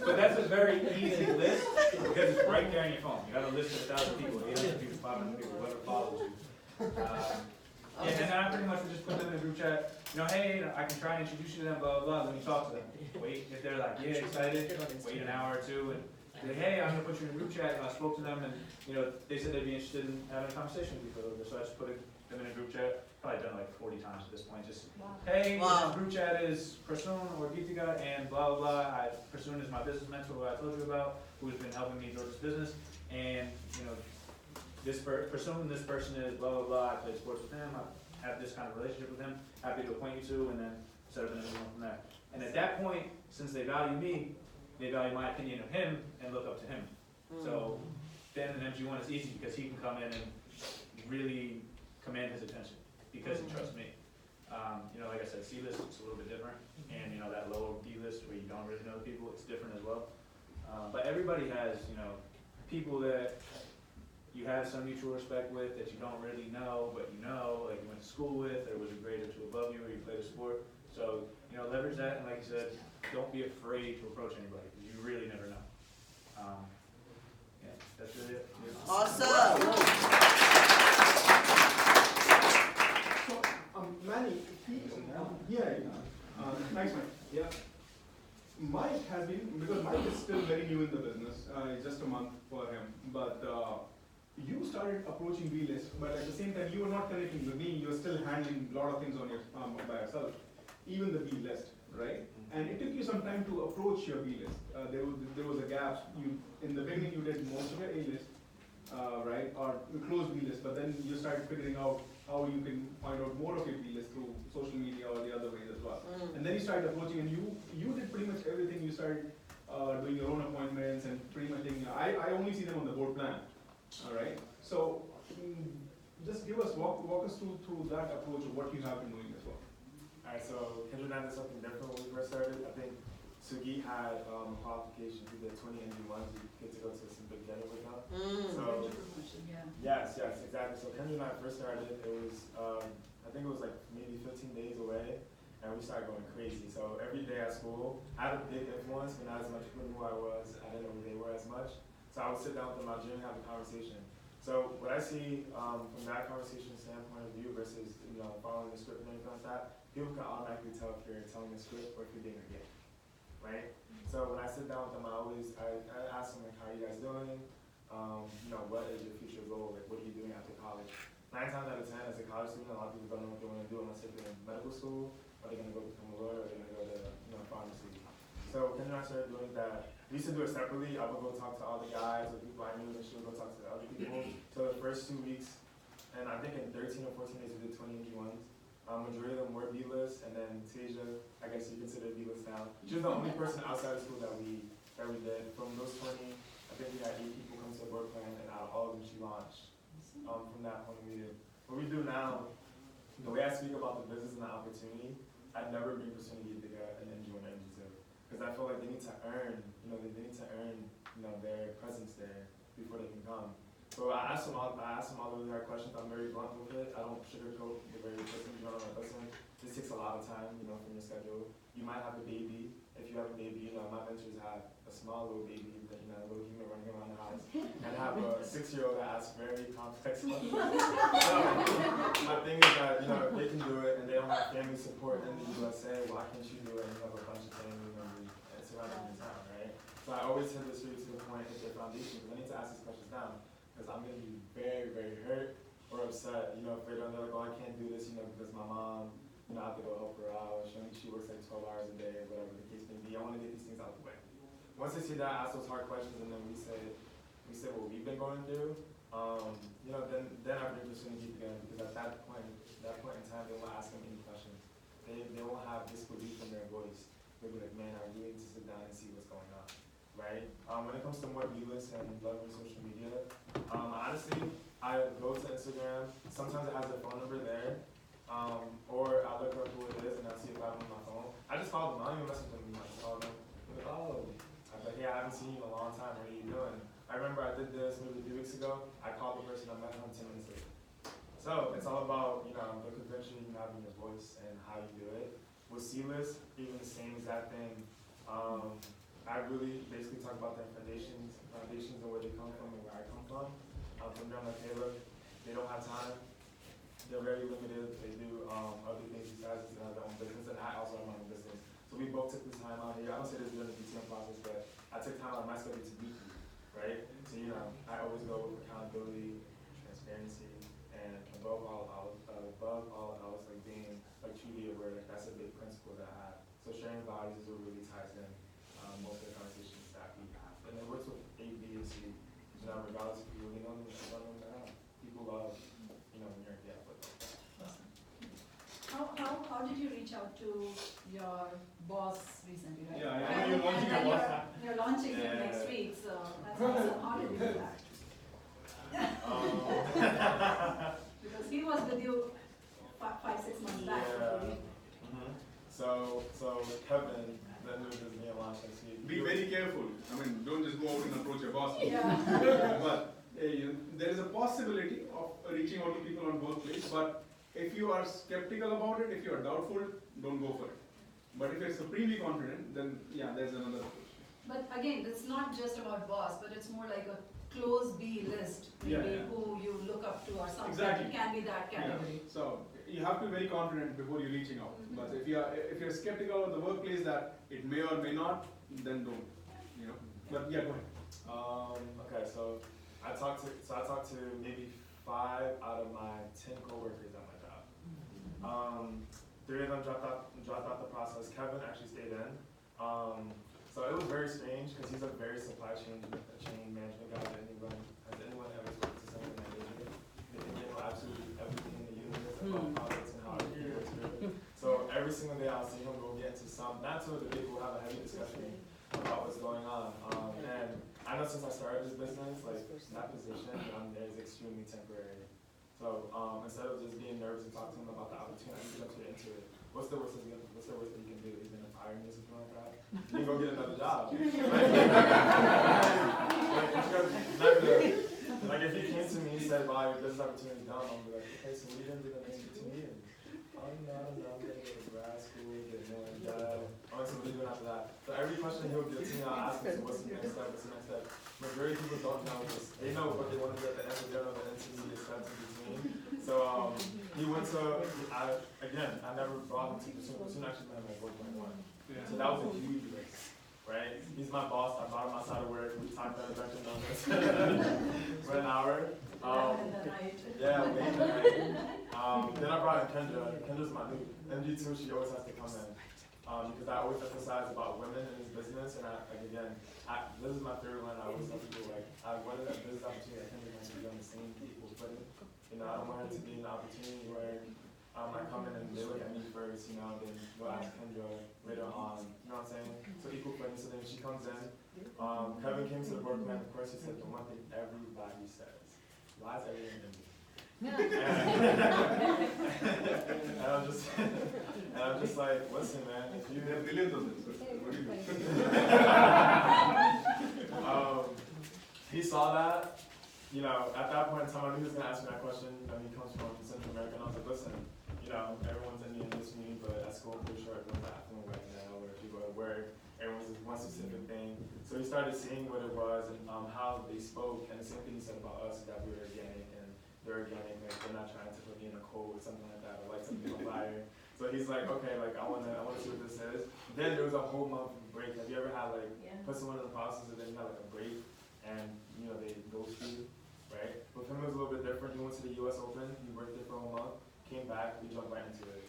But that's a very easy list because it's right there on your phone. You got a list of 1,000 people, 800 people, 500 people, whoever follows you. And then I pretty much would just put them in a group chat. Hey, I can try and introduce you to them, blah, blah, blah. Let me talk to them. Wait, if they're like, yeah, excited, wait an hour or two and say, hey, I'm gonna put you in a group chat. And I spoke to them and, they said they'd be interested in having a conversation with you for a little bit. So I just put them in a group chat. Probably done 40 times at this point. Just, hey, this group chat is Prasoon or Gitika and blah, blah, blah. Prasoon is my business mentor who I told you about, who's been helping me grow this business. And, this person is blah, blah, blah. I play sports with him. I have this kind of relationship with him. Happy to acquaint you to, and then set up an interview from there. And at that point, since they value me, they value my opinion of him and look up to him. So then an MG1 is easy because he can come in and really command his attention because he trusts me. Like I said, C-list is a little bit different, and that lower B-list where you don't really know the people, it's different as well. But everybody has, people that you have some mutual respect with that you don't really know, but like you went to school with, or was a grade or two above you, or you played a sport. So, leverage that, and like you said, don't be afraid to approach anybody, because you really never know. Yeah, that's really it. Yeah. Awesome. So, Manny, nice man. Yeah. Mike has been, because Mike is still very new in the business, it's just a month for him, but you started approaching B-list, but at the same time, you were not connecting with me, you were still handling a lot of things on your by yourself, even the B-list, right? And it took you some time to approach your B-list. There was a gap. In the beginning, you did most of your A-list, right, or closed B-list, but then you started figuring out how you can find out more of your B-list through social media or the other ways as well. And then you started approaching, and you did pretty much everything. You started doing your own appointments and pretty much taking. I only see them on the board plan. All right. So just walk us through that approach of what you have been doing as well. Alright, so Kendra and I did something different when we first started. I think Sugi had qualifications. He did 20 NG1s. You get to go to some big dinner with them. So yes, exactly. So Kendra and I first started. It was I think it was like maybe 15 days away, and we started going crazy. So every day at school, I had a big influence, but not as much people knew who I was. I didn't know who they were as much. So I would sit down with them in my gym and have a conversation. So what I see from that conversation standpoint of view versus following the script and anything like that, people can automatically tell if you're telling the script or if you're being a game, right? So when I sit down with them, I ask them like, how are you guys doing? What is your future goal? Like, what are you doing after college? 9 times out of 10, as a college student, a lot of people don't know what they want to do unless they're in medical school, or they're going to go become a lawyer, or they're going to go to pharmacy. So Kendra and I started doing that. We used to do it separately. I would go talk to all the guys or people I knew, and she would go talk to the other people. So the first 2 weeks, and I think in 13 or 14 days, we did 20 NG1s. Majority of them were B-list, and then Tasia, I guess you consider B-list now. She was the only person outside of school that we did. From those 20, I think we had 8 people come to the board plan, and out of all of them, she launched. From that point, we did. What we do now, the way I speak about the business and the opportunity, I'd never been pursuing to get an NG1 or NG2. Because I feel like they need to earn, their presence there before they can come. So I asked them all the really hard questions. I'm very blunt with it. I don't sugarcoat the very person. Listen, this takes a lot of time, from your schedule. You might have a baby. If you have a baby, my mentors have a small little baby, a little human running around the house, and have a 6-year-old that asks very complex questions. So my thing is that, if they can do it and they don't have family support in the USA, why can't you do it and you have a bunch of family members surrounding your town, right? So I always hit this straight to the point, hit their foundation, because I need to ask these questions down. Because I'm going to be very, very hurt or upset, if they're like, oh, I can't do this, because my mom, I have to go help her out, she works like 12 hours a day, whatever the case may be. I want to get these things out of the way. Once they see that, I ask those hard questions, and then we say what we've been going through, then I bring opportunity together, because at that point in time, they won't ask them any questions. They won't have disbelief in their voice. They'll be like, man, I really need to sit down and see what's going on. Right? When it comes to more B-list and leveraging social media, honestly, I go to Instagram. Sometimes it has their phone number there, or I look up who it is and I see if I have them on my phone. I just call them. I don't even message them. I just call them. I'm like, oh, I'm like, hey, I haven't seen you in a long time. What are you doing? I remember I did this maybe 3 weeks ago. I called the person I met him 10 minutes later. So it's all about the conviction you have in your voice and how you do it. With C-list, even the same exact thing. I really basically talk about their foundations and where they come from and where I come from. From them, like, hey, look, they don't have time. They're very limited. They do other things besides this and have their own business, and I also have my own business. So we both took this time out here. I don't say this during the BTM process, but I took time out of my schedule to meet you, right? So, I always go with accountability, transparency, and above all else, like being truly aware. Like, that's a big principle that I have. So sharing values is what really ties in most of the conversations that we have. And it works with A, B, and C. Regardless if you really know them or don't know them, people love, when you're in depth with them. How did you reach out to your boss recently, right? Yeah, I know you're launching your boss app. You're launching it next week, so that's awesome. How did you do that? Because he was with you 5-6 months back. So Kevin, that news is being launched next week. Be very careful. Don't just go out and approach your boss. Yeah. But there is a possibility of reaching out to people on both places. But if you are skeptical about it, if you are doubtful, don't go for it. But if you're supremely confident, then yeah, there's another approach. But again, it's not just about boss, but it's more like a close B list, Yeah, maybe yeah. who you look up to or something. Exactly. It can be that category. Yeah. So you have to be very confident before you're reaching out. But if you're skeptical of the workplace that it may or may not, then don't. You know. But yeah, go ahead. Okay, so I talked to maybe 5 out of my 10 coworkers at my job. 3 of them dropped out the process. Kevin actually stayed in. So it was very strange because he's a very supply chain management guy. Has anyone ever spoken to someone that major? They can know absolutely everything in the universe about products and how it works. So every single day I'll see him go get into not two of the people have a heavy discussion about what's going on. And I know since I started this business, like that position I'm there is extremely temporary. So instead of just being nervous and talking to him about the opportunity, I'm just get into it. What's the worst that you can do? He's gonna fire me or something like that? You can go get another job. Like if he came to me and said, "Wow, your business opportunity is done," I'll be like, "Okay, so what are you gonna do the next 2 years?" I don't know, I'm gonna go to grad school, get more job. So what are you doing after that? So every question he'll give to me, I'll ask him, so what's the next step, what's the next step? Majority of people don't know this. They know what they want to do at the end, but they don't know the intermediate steps in between. So he went to, I never brought him to Soon actually met him at 4.1. So that was a huge risk, right? He's my boss, I brought him outside of work, we talked about it numbers for an hour. Yeah, late in the night. Then I brought in Kendra. Kendra's my new MD2, she always has to come in. Because I always emphasize about women in this business, and this is my 3rd one. I always tell people I wanted a business opportunity that Kendra wants to be on the same equal footing. You know, I don't want it to be an opportunity where I come in and they look at me first, you know, then we'll ask Kendra later on, you know what I'm saying? So equal footing, so then she comes in. Kevin came to the board plan, of course he said the one thing everybody says, why is everyone in me? And I'm just like, listen man, if you have millions of this, what do you do? He saw that. You know, at that point in time, I knew he was going to ask me that question. You know, he comes from Central America, and I was like, listen, you know, everyone's in the industry, but at school, I'm pretty sure everyone's acting right now, or if you go to work, everyone's just one specific thing. So he started seeing what it was and how they spoke, and the same thing he said about us is that we were organic, and they're organic, like they're not trying to put me in a cold or something like that, or like something on fire. So he's like, okay, like I wanna see what this is. Then there was a whole month break. Have you ever had put someone in the process and then you have like a break, and you know they ghost you? Right? With him it was a little bit different. He went to the US Open, he worked there for a whole month, came back, we jumped right into it.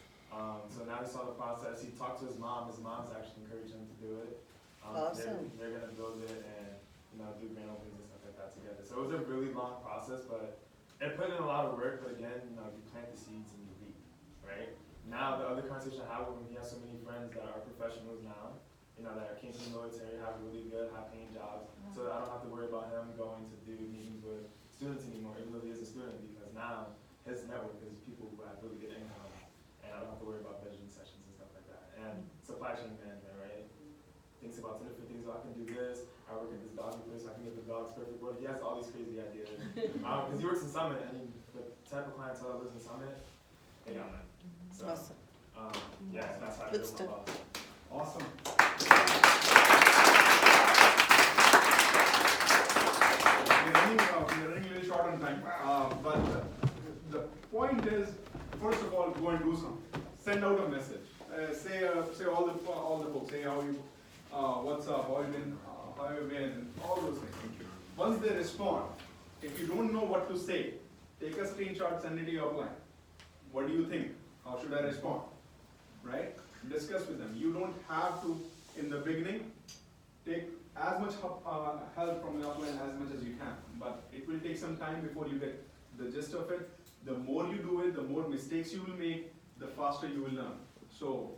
So now he saw the process, he talked to his mom's actually encouraged him to do it. Awesome. They're gonna build it and do grand openings and stuff like that together. So it was a really long process, but it put in a lot of work, but again, you plant the seeds and you reap, right? Now the other conversation I have with him, he has so many friends that are professionals now, that came from the military, have really good, high-paying jobs, so I don't have to worry about him going to do meetings with students anymore, even though he is a student, because now his network is people who have really good income, and I don't have to worry about vision sessions and stuff like that. And supply chain management, right? Thinks about 10 different things. I can do this. I work at this dog place. I can get the dog's perfect water. He has all these crazy ideas. Because he works in Summit, and the type of clientele that lives in Summit, they got money. So, Awesome. Yeah, that's how I Good feel stuff. about it. Awesome. We're running a little short on time, but the point is, first of all, go and do something. Send out a message. Say all the folks. Say how you, what's up, how you been, and all those things. Once they respond, if you don't know what to say, take a screenshot, send it to your client. What do you think? How should I respond? Right? Discuss with them. You don't have to, in the beginning, take as much help from your client as much as you can. But it will take some time before you get the gist of it. The more you do it, the more mistakes you will make, the faster you will learn. So,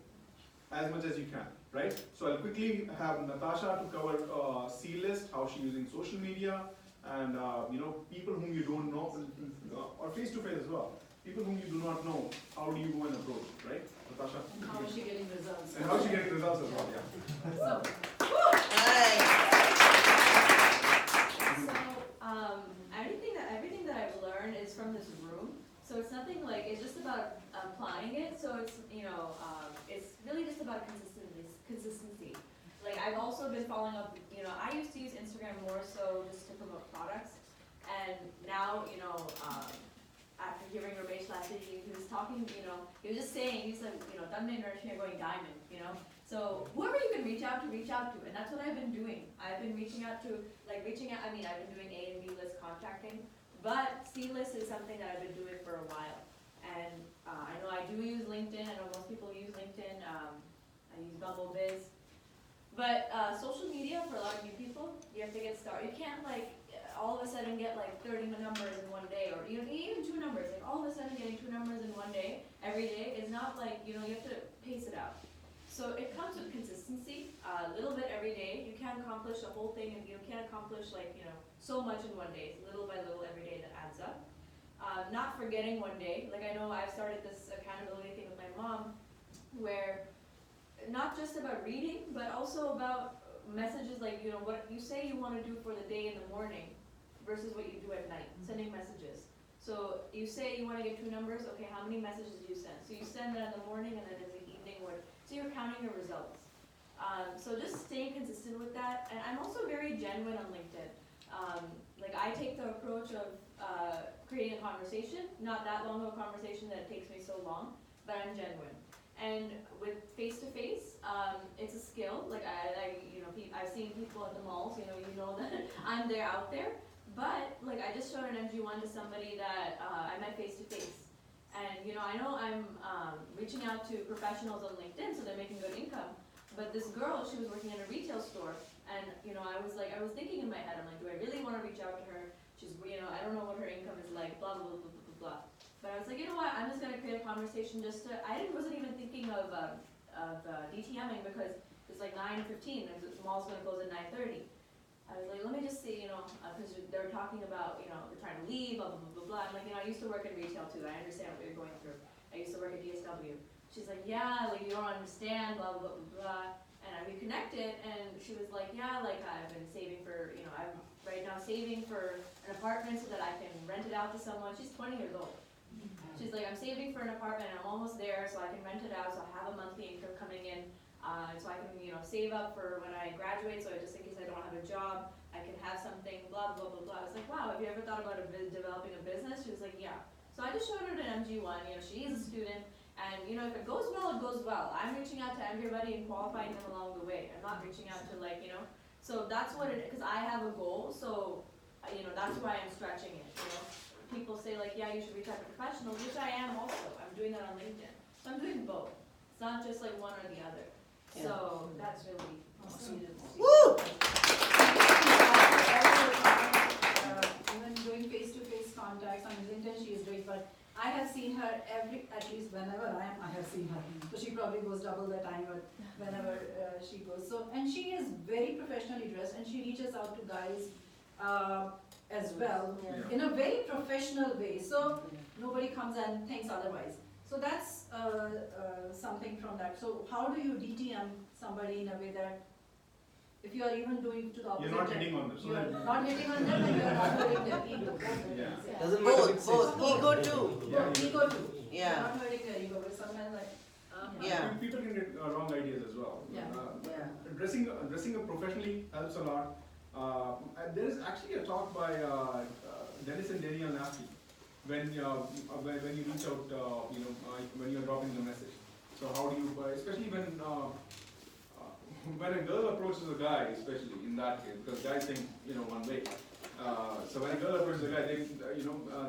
as much as you can, right? So I'll quickly have Natasha to cover C-list, how she's using social media, and people whom you don't know, or face-to-face as well. People whom you do not know, how do you go and approach, right? Natasha? How is she getting results? And how is she getting results as well, yeah. So, everything that I've learned is from this room. So it's nothing like, it's just about applying it. So it's, it's really just about consistency consistency. Like I've also been following up, I used to use Instagram more so just to promote products, and now, after hearing Ramesh last week, he was talking, he was just saying, he said, Tanmay and Narashmi are going diamond, So whoever you can reach out to, and that's what I've been doing. I've been reaching out, I've been doing A and B list contacting, but C list is something that I've been doing for a while. And I know I do use LinkedIn, I know most people use LinkedIn, I use Bumble Biz. But social media, for a lot of new people, you have to get started. You can't all of a sudden get 30 numbers in one day, or even 2 numbers. All of a sudden getting 2 numbers in one day, every day, is not you have to pace it out. So it comes with consistency, a little bit every day. You can't accomplish the whole thing, and you can't accomplish so much in one day. It's little by little every day that adds up. Not forgetting one day. I know I've started this accountability thing with my mom, where not just about reading, but also about messages what you say you want to do for the day in the morning versus what you do at night, sending messages. So you say you want to get 2 numbers, okay, how many messages do you send? So you send that in the morning, and then in the evening, so you're counting your results. So just staying consistent with that, and I'm also very genuine on LinkedIn. I take the approach of creating a conversation, not that long of a conversation that it takes me so long, but I'm genuine. And with face-to-face, it's a skill. I've seen people at the malls, that I'm there out there. But, I just showed an MG1 to somebody that I met face-to-face. And, I know I'm reaching out to professionals on LinkedIn, so they're making good income. But this girl, she was working in a retail store. And, I was thinking in my head, I'm like, do I really want to reach out to her? She's, I don't know what her income is like, blah, blah, blah, blah, blah, blah. But I was like, you know what, I'm just going to create a conversation wasn't even thinking of DTMing because it's 9:15 and the mall's going to close at 9:30. I was like, let me just see, because they're talking about, they're trying to leave, blah, blah, blah, blah, blah. I'm like, I used to work in retail too, I understand what you're going through. I used to work at DSW. She's like, yeah, you don't understand, blah, blah, blah, blah. And we connected, and she was like, yeah, I've been saving for, I'm right now saving for an apartment so that I can rent it out to someone. She's 20 years old. She's like, I'm saving for an apartment, I'm almost there, so I can rent it out, so I have a monthly income coming in, so I can, save up for when I graduate, so just in case I don't have a job, I can have something, blah, blah, blah, blah. I was like, wow, have you ever thought about developing a business? She was like, yeah. So I just showed her an MG1, she is a student, and, if it goes well, it goes well. I'm reaching out to everybody and qualifying them along the way. I'm not reaching out to so that's what it is, because I have a goal, so, that's why I'm stretching it, People say yeah, you should reach out to professionals, which I am also. I'm doing that on LinkedIn. So I'm doing both. It's not just one or the other. Yeah. So that's really awesome. Woo! Even doing face-to-face contacts on LinkedIn, she is doing, but I have seen her at least whenever I have seen her. So she probably goes double the time, but whenever she goes. So, and she is very professionally dressed, and she reaches out to guys as well, in a very professional way, so nobody comes and thinks otherwise. So that's something from that. So how do you DTM somebody in a way that if you are even doing to the opposite, you're not hitting on them. You are not hitting on them, and you are not hurting their ego. Yeah. Doesn't matter. Both. Ego too. Ego too. Yeah. You're not hurting their ego, but sometimes Yeah. People can get wrong ideas as well. Dressing up professionally helps a lot. There is actually a talk by Dennis and Danielle Nasty when you reach out, when you're dropping the message. So how do you, especially when a girl approaches a guy, especially in that case, because guys think one way. So when a girl approaches a guy,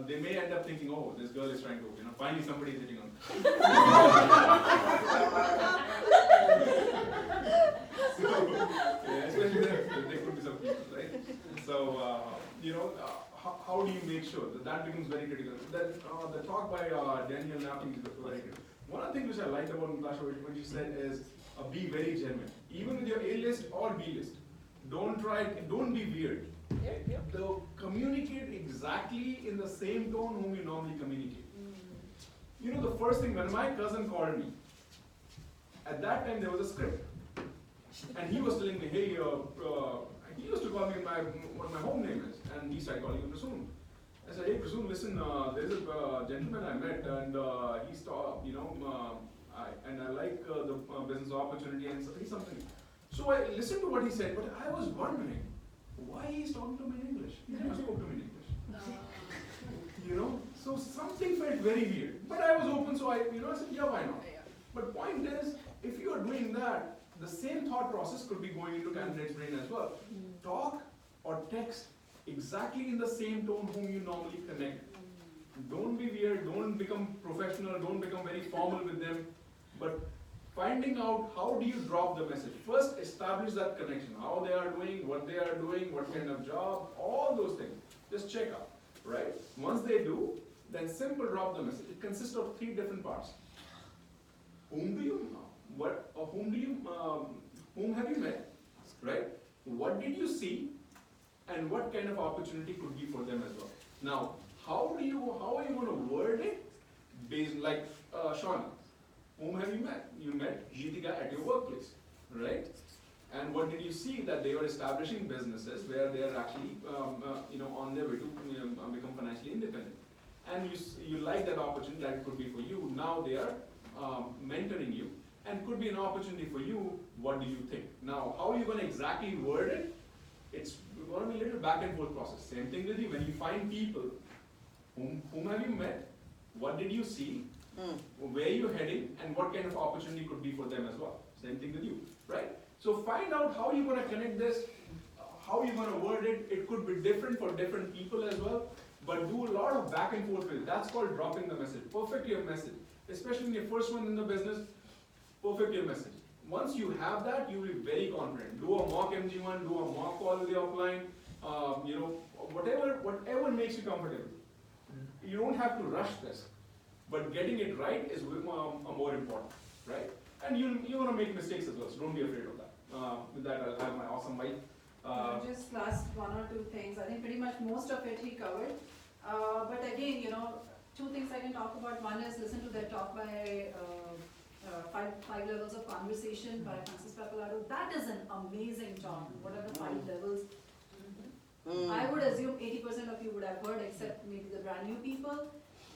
they may end up thinking, oh, this girl is trying to, finally somebody is hitting on me. Especially there could be some people, right? So, how do you make sure that becomes very critical? The talk by Daniel Napping is very critical. One of the things which I liked about Natasha, what you said is be very genuine. Even with your A-list or B-list, don't be weird. Communicate exactly in the same tone whom you normally communicate. The first thing, when my cousin called me, at that time there was a script. And he was telling me, hey, he used to call me what my home name is, and he started calling me Prasoon. I said, hey Prasoon, listen, there is a gentleman I met, and he stopped, and I like the business opportunity and something. So I listened to what he said, but I was wondering why he's talking to me in English. He never spoke to me in English. You know, so something felt very weird. But I was open, so I said, yeah, why not? But point is, if you are doing that, the same thought process could be going into candidate's brain as well. Talk or text exactly in the same tone whom you normally connect. Don't be weird, don't become professional, don't become very formal with them, but finding out how do you drop the message. First, establish that connection, how they are doing, what kind of job, all those things. Just check out, right? Once they do, then simple drop the message. It consists of 3 different parts. Whom do you know? Whom have you met, right? What did you see, and what kind of opportunity could be for them as well. Now, how are you going to word it? Based like Shauna, whom have you met? You met Jitika at your workplace, right? And what did you see? That they were establishing businesses where they are actually, on their way to become financially independent. And you like that opportunity that it could be for you. Now they are mentoring you, and could be an opportunity for you. What do you think? Now, how are you going to exactly word it? It's going to be a little back and forth process. Same thing with you. When you find people, whom have you met? What did you see? Where are you heading? And what kind of opportunity could be for them as well? Same thing with you, right? So find out how you're going to connect this, how you're going to word it. It could be different for different people as well. But do a lot of back and forth with it. That's called dropping the message. Perfect your message. Especially when you're first one in the business, perfect your message. Once you have that, you will be very confident. Do a mock MG1, do a mock call with the offline, whatever makes you comfortable. You don't have to rush this, but getting it right is more important, right? And you're going to make mistakes as well, so don't be afraid of that. With that, I'll have my awesome wife. Just last 1 or 2 things. I think pretty much most of it he covered. But again, 2 things I can talk about. One is listen to their talk by five levels of conversation by Francis Pappalardo. That is an amazing talk. What are the 5 levels? I would assume 80% of you would have heard, except maybe the brand new people.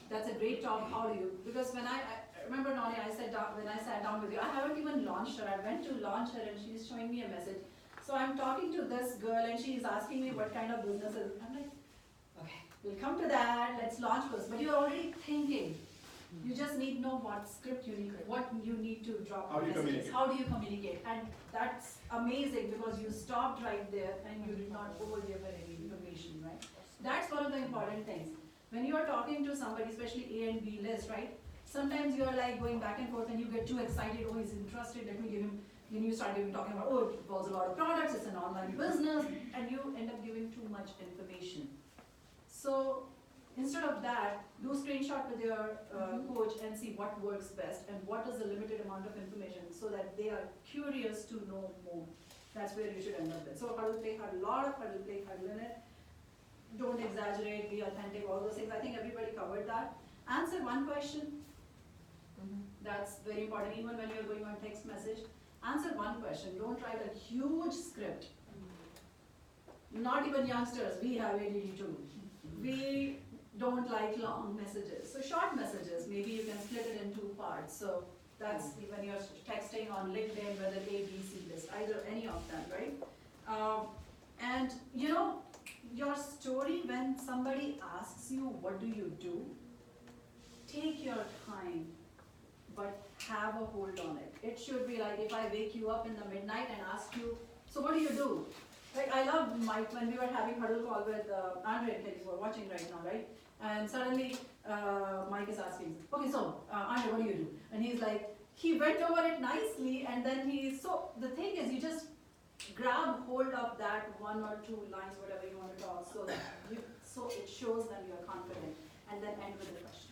That's a great talk. How do you? Because when I remember, Noni, when I sat down with you, I haven't even launched her. I went to launch her and she's showing me a message. So I'm talking to this girl and she's asking me what kind of business is. I'm like, okay, we'll come to that. Let's launch first. But you're already thinking. You just need to know what script you need, what you need to drop. How do you communicate? How do you communicate? And that's amazing because you stopped right there and you did not overgive her any information, right? That's one of the important things. When you are talking to somebody, especially A and B list, right? Sometimes you are like going back and forth and you get too excited. Oh, he's interested. Let me give him. Then you start talking about, oh, it involves a lot of products. It's an online business, and you end up giving too much information. So instead of that, do a screenshot with your coach and see what works best and what is the limited amount of information so that they are curious to know more. That's where you should end up with. So huddle play, huddle, a lot of huddle play, huddle in it. Don't exaggerate, be authentic, all those things. I think everybody covered that. Answer one question. That's very important, even when you're going on text message. Answer one question. Don't write a huge script. Not even youngsters, we have ADD too. We don't like long messages. So short messages, maybe you can split it in 2 parts. So that's when you're texting on LinkedIn, whether A, B, C list, either any of them, right? And your story, when somebody asks you, what do you do? Take your time, but have a hold on it. It should be like if I wake you up in the midnight and ask you, so what do you do? Like I love Mike when we were having huddle call with Andre and Kelly, who are watching right now, right? And suddenly Mike is asking, okay, so Andre, what do you do? And he's like, he went over it nicely, and then so the thing is, you just grab hold of that 1 or 2 lines, whatever you want to talk, so it shows that you're confident, and then end with a question.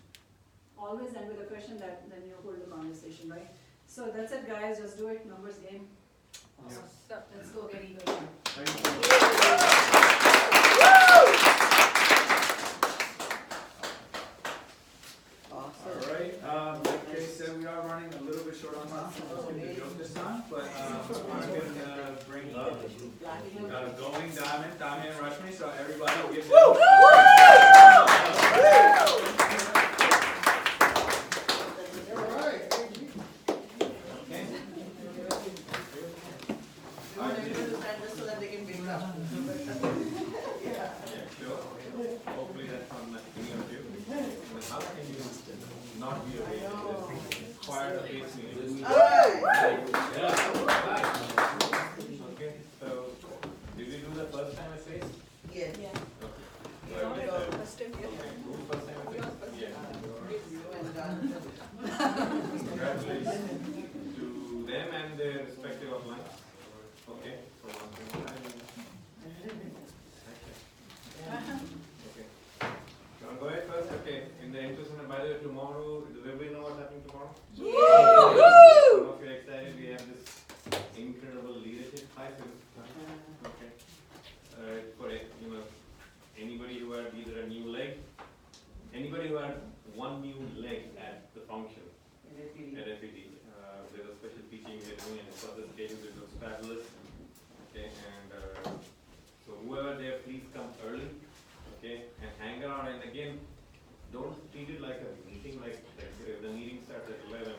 Always end with a question that then you hold the conversation, right? So that's it, guys. Just do it. Numbers game. Awesome. Let's go get even. Thank you. All right. Like Kay said, we are running a little bit short on time. I was going to joke this time, but I'm going to bring up Going Diamond, Tommy and Rashmi. So everybody will give them. start a face meeting. Alright. Okay, so, did we do the first time at face? Yes. Yeah. Okay. First time, Okay, who first time at face? Yeah. Congratulations to them and their respective upline. Okay, for one thing. Okay. You want to go ahead first? Okay. In the interest of, by the way, tomorrow, does everybody know what's happening tomorrow? Some of you are excited. We have this incredible leadership. Hi, Phil. Okay. For anybody who had either a new leg, anybody who had one new leg at the function at FED, there's a special teaching we're doing, and it's for the schedule. It looks fabulous. Okay, and so whoever there, please come early. Okay, and hang around. And again, don't treat it like a meeting. Like the meeting starts at 11.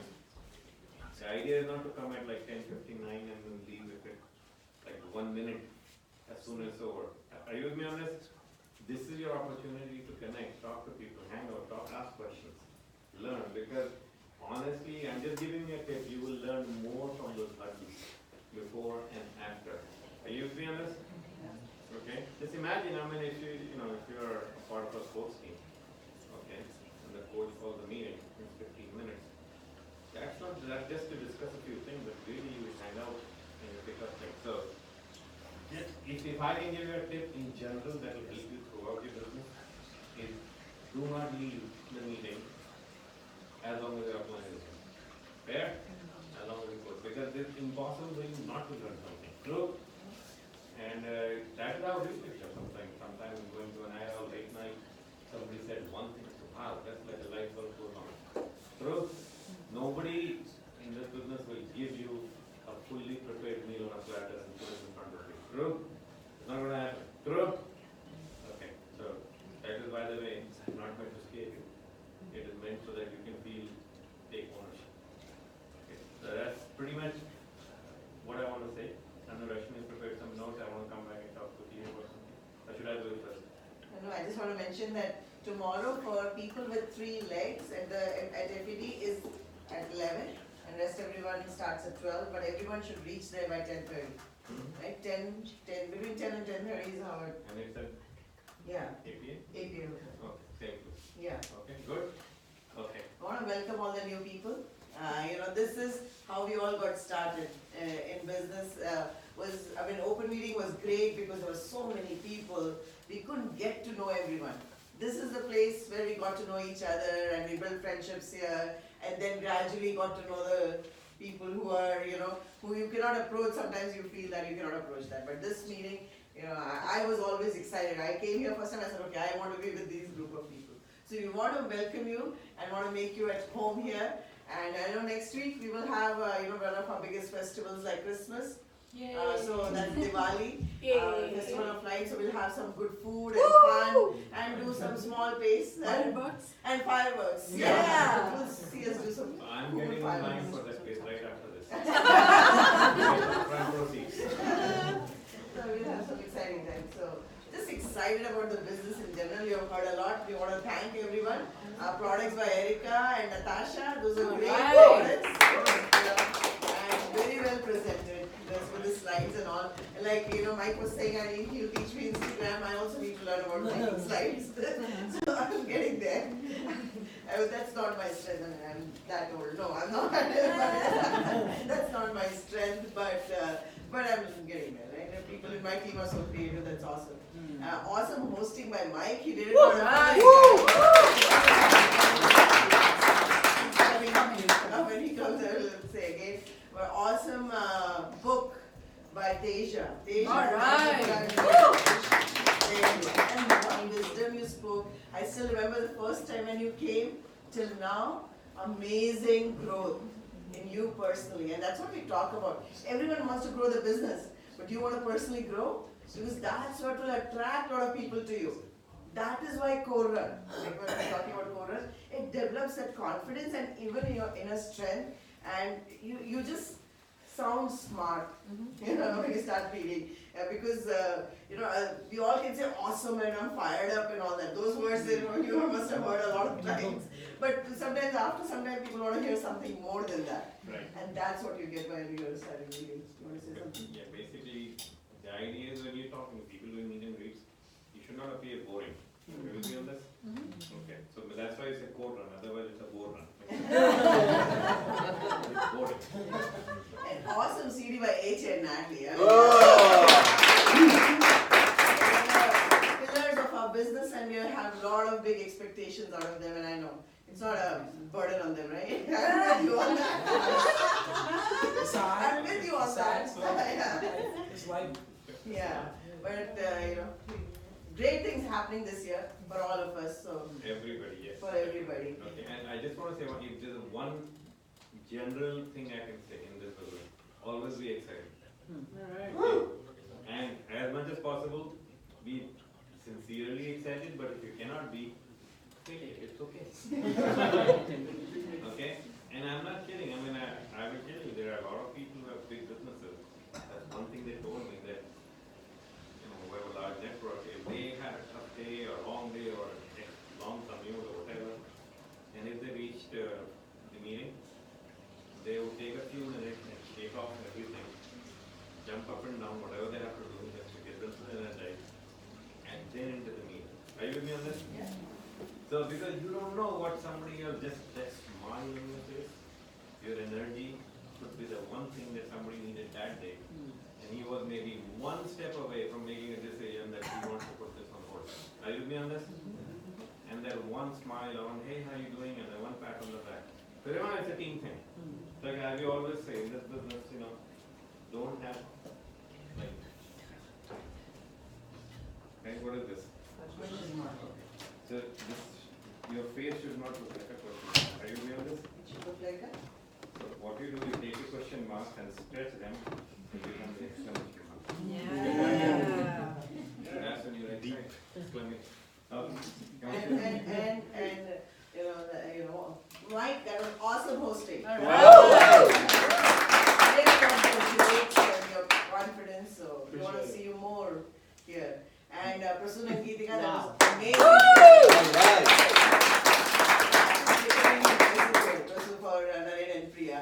The idea is not to come at like 10:59 and then leave with it like 1 minute as soon as it's over. Are you with me on this? This is your opportunity to connect, talk to people, hang out, ask questions, learn. Because honestly, I'm just giving you a tip. You will learn more from those huddles before and after. Are you with me on this? Okay. Just imagine, if you're a part of a sports team, okay, and the coach calls the meeting in 15 minutes. That's just to discuss a few things, but really you hang out and you pick up things. So, if I can give you a tip in general that will help you throughout your business, is do not leave the meeting as long as your plan is done. Fair? As long as it goes. Because it's impossible for you not to learn something. True? And that is how we picture something. Sometimes going to an IRL late night, somebody said one thing, so wow, that's like a light bulb goes on. True? Nobody in this business will give you a fully prepared meal on a platter and put it in front of you. True? It's not going to happen. True? Okay, so that is, by the way, not meant to scare you. It is meant so that you can take ownership. Okay, so that's pretty much what I want to say. I know Rashmi has prepared some notes. I want to come back and talk to you about something. Or should I do it first? No, I just want to mention that tomorrow for people with 3 legs at FED is at 11, and rest everyone starts at 12, but everyone should reach there by 10:30. Right? 10, between 10 and 10:30 is how it. And it's at Yeah. 8 p.m.? 8 p.m. Okay, same. Yeah. Okay, good. Okay. I want to welcome all the new people. This is how we all got started in business. Open meeting was great because there were so many people. We couldn't get to know everyone. This is the place where we got to know each other and we built friendships here, and then gradually got to know the people who are, who you cannot approach. Sometimes you feel that you cannot approach that. But this meeting, I was always excited. I came here first time, I said, okay, I want to be with these group of people. So we want to welcome you and want to make you at home here. And I know next week we will have, one of our biggest festivals like Christmas. So that's Diwali, Festival of Lights. So we'll have some good food and fun and do some small pace. And fireworks. Yeah. We'll see us do some I'm cool getting in fireworks. line for that space right after this. Front row seats. So we'll have some exciting times. So just excited about the business in general. You have heard a lot. We want to thank everyone. Products by Erica and Natasha. Those are great products. And very well presented. Those were the slides and all. And like, Mike was saying, he'll teach me Instagram. I also need to learn about making slides. So I'm getting there. That's not my strength. I'm that old. No, I'm not. That's not my strength. But I'm getting there, right? And people in my team are so creative. That's awesome. Awesome hosting by Mike. He did it for when he comes, I will say again. But awesome book by Teja. And one wisdom you spoke. I still remember the first time when you came till now. Amazing growth in you personally, and that's what we talk about. Everyone wants to grow the business, but do you want to personally grow? Because that's what will attract a lot of people to you. That is why Core Run, like when we're talking about Core Run, it develops that confidence and even your inner strength, and you just sounds smart, when you start reading. Because, we all can say awesome and I'm fired up and all that. Those words, you must have heard a lot of times. But sometimes, after some time, people want to hear something more than that. Right. And that's what you get while you're starting reading. You want to say something? Yeah, basically, the idea is when you're talking to people doing meet and greets, you should not appear boring. Agree with me on this? Okay, so but that's why it's a court run, otherwise it's a bore run. It's boring. An awesome CD by H.N. Natalie. Pillars of our business, and we have a lot of big expectations out of them, and I know it's not a burden on them, right? I'm with you on that. I'm with you on that. It's like, Yeah, but great things happening this year for all of us. So Everybody, yes. for everybody. Okay, and I just want to say if there's one general thing I can say in this business, always be excited. Alright. And as much as possible, be sincerely excited, but if you cannot be, fake it, it's okay. Okay? And I'm not kidding, I mean, I will tell you, there are a lot of people who have big businesses. That's one thing they told me, that, who have a large network, if they had a tough day or long day or a long commute or whatever, and if they reached the meeting, they would take a few minutes and shake off everything, jump up and down, whatever they have to do, just to get themselves energized, and then into the meeting. Are you with me on this? Yeah. So, because you don't know what somebody else, just that smile on your face, your energy could be the one thing that somebody needed that day. And he was maybe one step away from making a decision that he wants to put this on hold. Are you with me on this? And that one smile on, hey, how you doing? And then one pat on the back. So remember, it's a team thing. Like as you always say, in this business, don't have, like, hey, what is this? Question mark. So this, your face should not look like a question mark. Are you with me on this? It should look like that. So what you do, you take a question mark and stretch them to become the exclamation mark. Yeah. That's when you like deep exclamation. Okay. Mike, that was awesome hosting. Alright. Wow. Great jokes and your confidence, so we want to see you more here. And Prasoon and Geetika, that was amazing. Prasoon for Naren and Priya.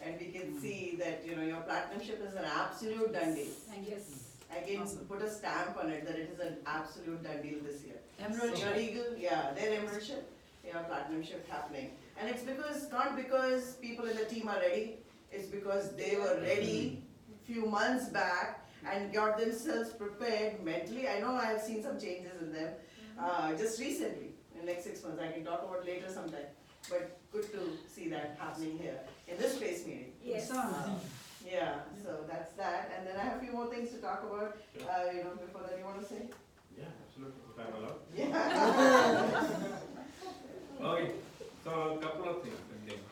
And we can see that, your platinumship is an absolute done deal. And yes, I can put a stamp on it that it is an absolute done deal this year. Emerald So your Eagle, their emeraldship, your platinumship happening. And it's not because people in the team are ready, it's because they were ready few months back and got themselves prepared mentally. I know I have seen some changes in them just recently, in the next 6 months. I can talk about later sometime. But good to see that happening here in this space meeting. yes. Yeah, so that's that. And then I have a few more things to talk about. Before that, you want to say? Yeah, absolutely. If I'm allowed. Yeah. Okay. So a couple of things.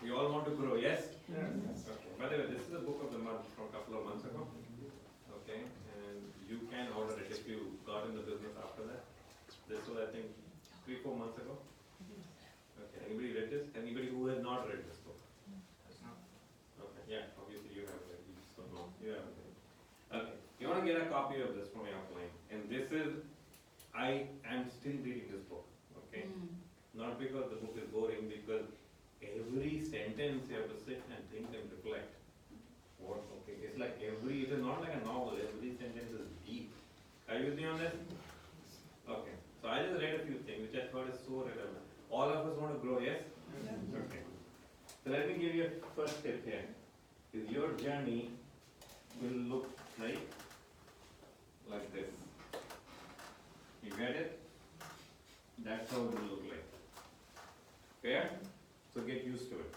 We all want to grow, yes? Yes. Okay. By the way, this is a book of the month from a couple of months ago. Okay, and you can order it if you got in the business after that. This was, I think, 3-4 months ago. Okay. Anybody read this? Anybody who has not read this book? Okay. Yeah. Obviously, you have read. You just don't know. You haven't read. Okay. You want to get a copy of this from your client, and this is. I am still reading this book. Okay. Not because the book is boring, because every sentence you have to sit and think and reflect. Okay, it's like it is not like a novel, every sentence is deep. Are you with me on this? Okay, so I just read a few things which I thought is so relevant. All of us want to grow, yes? Yeah. Okay. So let me give you a first step here. Is your journey will look like this. You get it? That's how it will look like. Fair? So get used to it.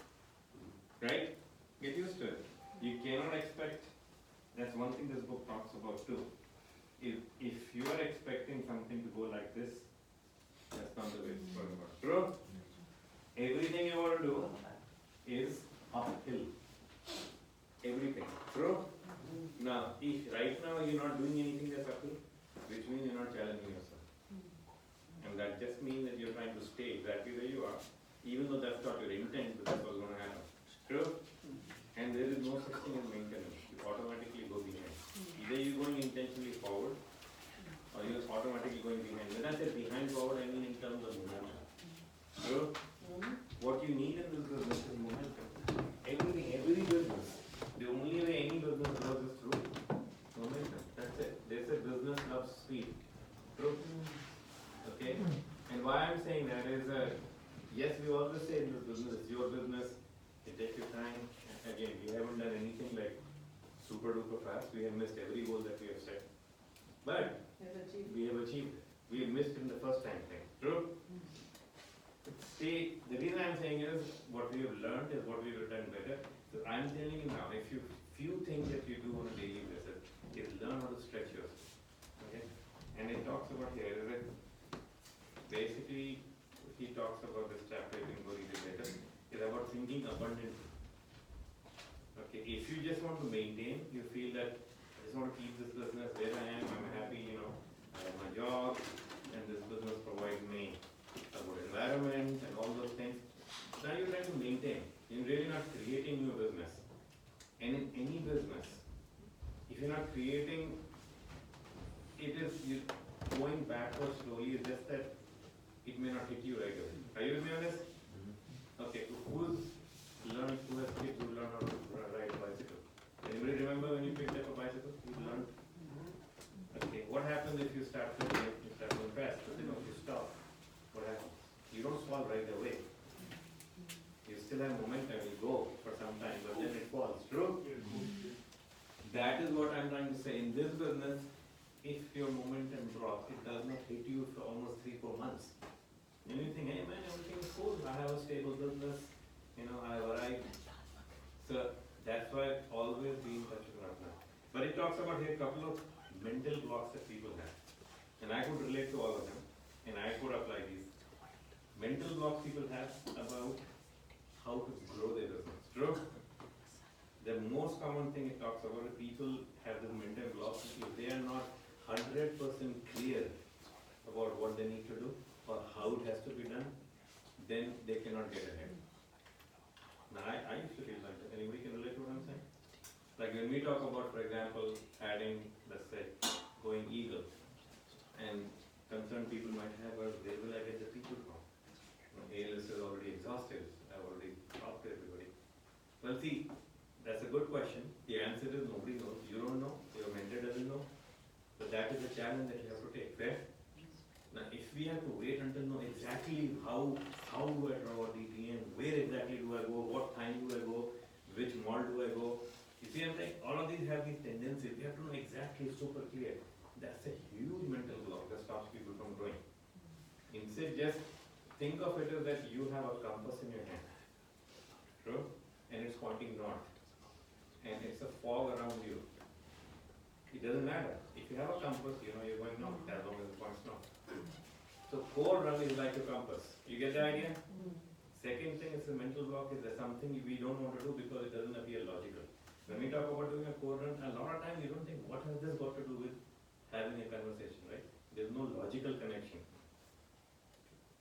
Right? Get used to it. You cannot expect, that's one thing this book talks about too. If you are expecting something to go like this, that's not the way it's going to work. True? Everything you want to do is uphill. Everything. True? Now, if right now you're not doing anything that's uphill, which means you're not challenging yourself. And that just means that you're trying to stay exactly where you are, even though that's not your intent, but that's what's going to happen. True? And there is no such thing as maintenance. you need in this business is momentum. Every business, the only way any business grows is through momentum. That's it. They say business loves speed. True. Okay? And why I'm saying that is, yes, we always say in this business, it's your business, it takes your time. Again, we haven't done anything like super duper fast. We have missed every goal that we have set. But we have achieved. We have missed in the first time thing. True? See, the reason I'm saying is what we have learned is what we have done better. So I'm telling you now, if you few things that you do on a daily basis is learn how to stretch yourself. Okay? And it talks about here is that basically he talks about this chapter, you can go read it later, is about thinking abundantly. Okay, if you just want to maintain, you feel that I just want to keep this business where I am, I'm happy, I have my job, and this business provides me a good environment and all those things. Now you're trying to maintain. You're really not creating new business. And in any business, if you're not creating, it is you going backwards slowly, it's just that it may not hit you right away. Are you with me on this? Okay, who has kids who learn how to ride a bicycle? Anybody remember when you picked up a bicycle? You learned? Okay, what happens if you start flipping it, you start going fast, but then if you stop, what happens? You don't fall right away. You still have momentum, you go for some time, but then it falls. True? That is what I'm trying to say. In this business, if your momentum drops, it does not hit you for almost 3-4 months. And you think, hey man, everything is cool. I have a stable business. I have arrived. So that's why always be in touch with Ratna. But it talks about here a couple of mental blocks that people have. And I could relate to all of them. And I could apply these. Mental blocks people have about how to grow their business. True? The most common thing it talks about is people have this mental block. If they are not 100% clear about what they need to do or how it has to be done, then they cannot get ahead. Now, I used to feel like that. Anybody can relate to what I'm saying? Like when we talk about, for example, adding, let's say, going eagle, and concerned people might have, well, where will I get the people from? A-list is already exhausted. I've already talked to everybody. Well, see, that's a good question. The answer is nobody knows. You don't know. Your mentor doesn't know. But that is a challenge that you have to take. Fair? Now, if we have to wait until know exactly how do I draw a DTN, where exactly do I go, what time do I go, which mall do I go, you see what I'm saying? All of these have these tendencies. We have to know exactly, super clear. That's a huge mental block that stops people from growing. Instead, just think of it as that you have a compass in your hand. True? And it's pointing north. And it's a fog around you. It doesn't matter. If you have a compass, you're going north as long as it points north. So core run is like a compass. You get the idea? Second thing is the mental block is something we don't want to do because it doesn't appear logical. When we talk about doing a core run, a lot of times you don't think what has this got to do with having a conversation, right? There's no logical connection.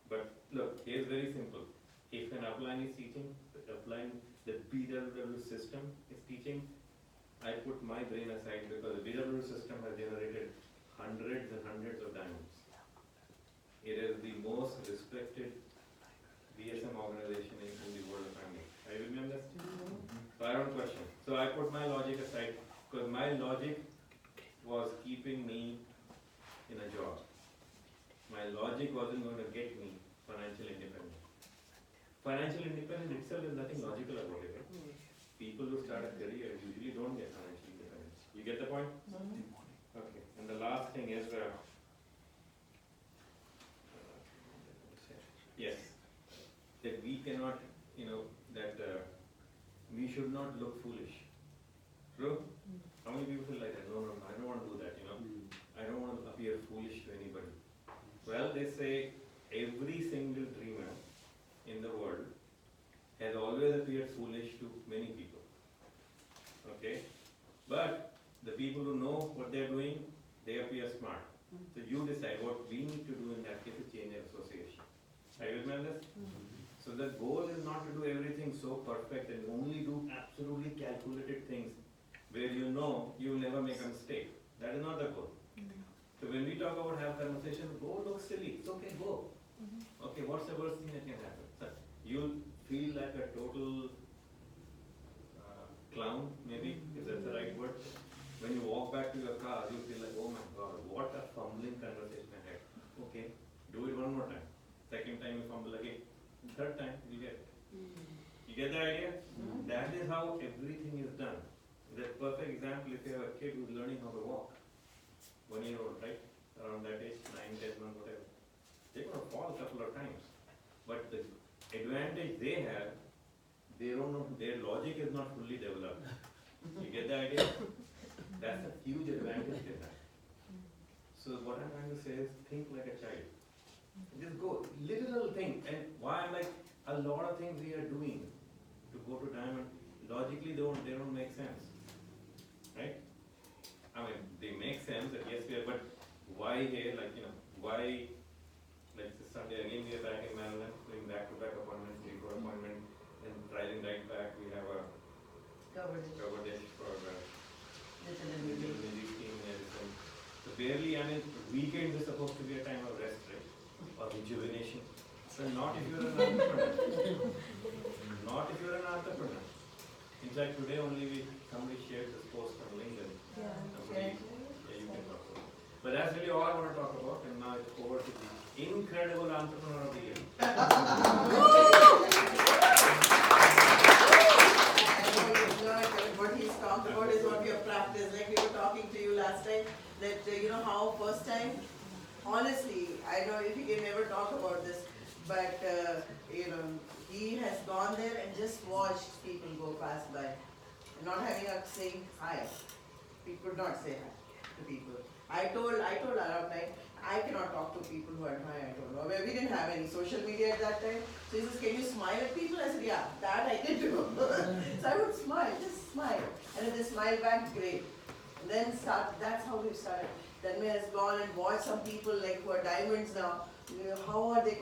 But look, here's very simple. If an upline is teaching, the BWW system is teaching, I put my brain aside because the BWW system has generated hundreds and hundreds of diamonds. It is the most respected BSM organization in the world of family. I remember that? So I don't question. So I put my logic aside because my logic was keeping me in a job. My logic wasn't going to get me financial independence. Financial independence itself is nothing logical about it. Right? People who start a career usually don't get financial independence. You get the point? Okay. And the last thing is, yes, that we cannot, we should not look foolish. True? How many people feel like that? No, I don't want to do that, I don't want to appear foolish to anybody. Well, they say every single dreamer in the world has always appeared foolish to many people. Okay? But the people who know what they're doing, they appear smart. So you decide what we need to do in that case is change our association. Are you remember this? So the goal is not to do everything so perfect and only do absolutely calculated things where you know you will never make a mistake. That is not the goal. So when we talk about have conversation, go look silly. It's okay, go. Okay, what's the worst thing that can happen? So you'll feel like a total clown, maybe, if that's the right word. When you walk back to your car, you feel like, oh my God, what a fumbling conversation I had. Okay, do it one more time. Second time you fumble again. Third time you get it. You get the idea? That is how everything is done. That perfect example, if you have a kid who's learning how to walk, 1 year old, right? Around that age, 9, 10 months, whatever. They're going to fall a couple of times. But the advantage they have, they don't know, their logic is not fully developed. You get the idea? That's a huge advantage they have. So what I'm trying to say is, think like a child. Just go, little thing. And why I'm like, a lot of things we are doing to go to diamond, logically they don't make sense. Right? I mean, they make sense that yes we are, but why here, like, why, like this Sunday again we are back in Maryland, doing back-to-back appointments, 3-4 appointment, and driving right back, we have a cover dish for little music team and everything. So barely, I mean, weekends is supposed to be a time of rest, right? Or rejuvenation. So not if you're an entrepreneur. Not if you're an entrepreneur. In fact, today only somebody shared this post on LinkedIn. Somebody, you can talk about it. But that's really all I want to talk about, and now it's over to the incredible entrepreneur of the year. What he's talked about is what we have practiced. Like we were talking to you last time, that how first time, honestly, I know if he can never talk about this, but he has gone there and just watched people go past by, not having a saying hi. He could not say hi to people. I told Arab night, I cannot talk to people who are hi. I don't know. We didn't have any social media at that time. So he says, can you smile at people? I said, yeah, that I can do. So I would smile, just smile. And if they smile back, great. And then that's how we started. Then we has gone and watched some people like who are diamonds now. How are they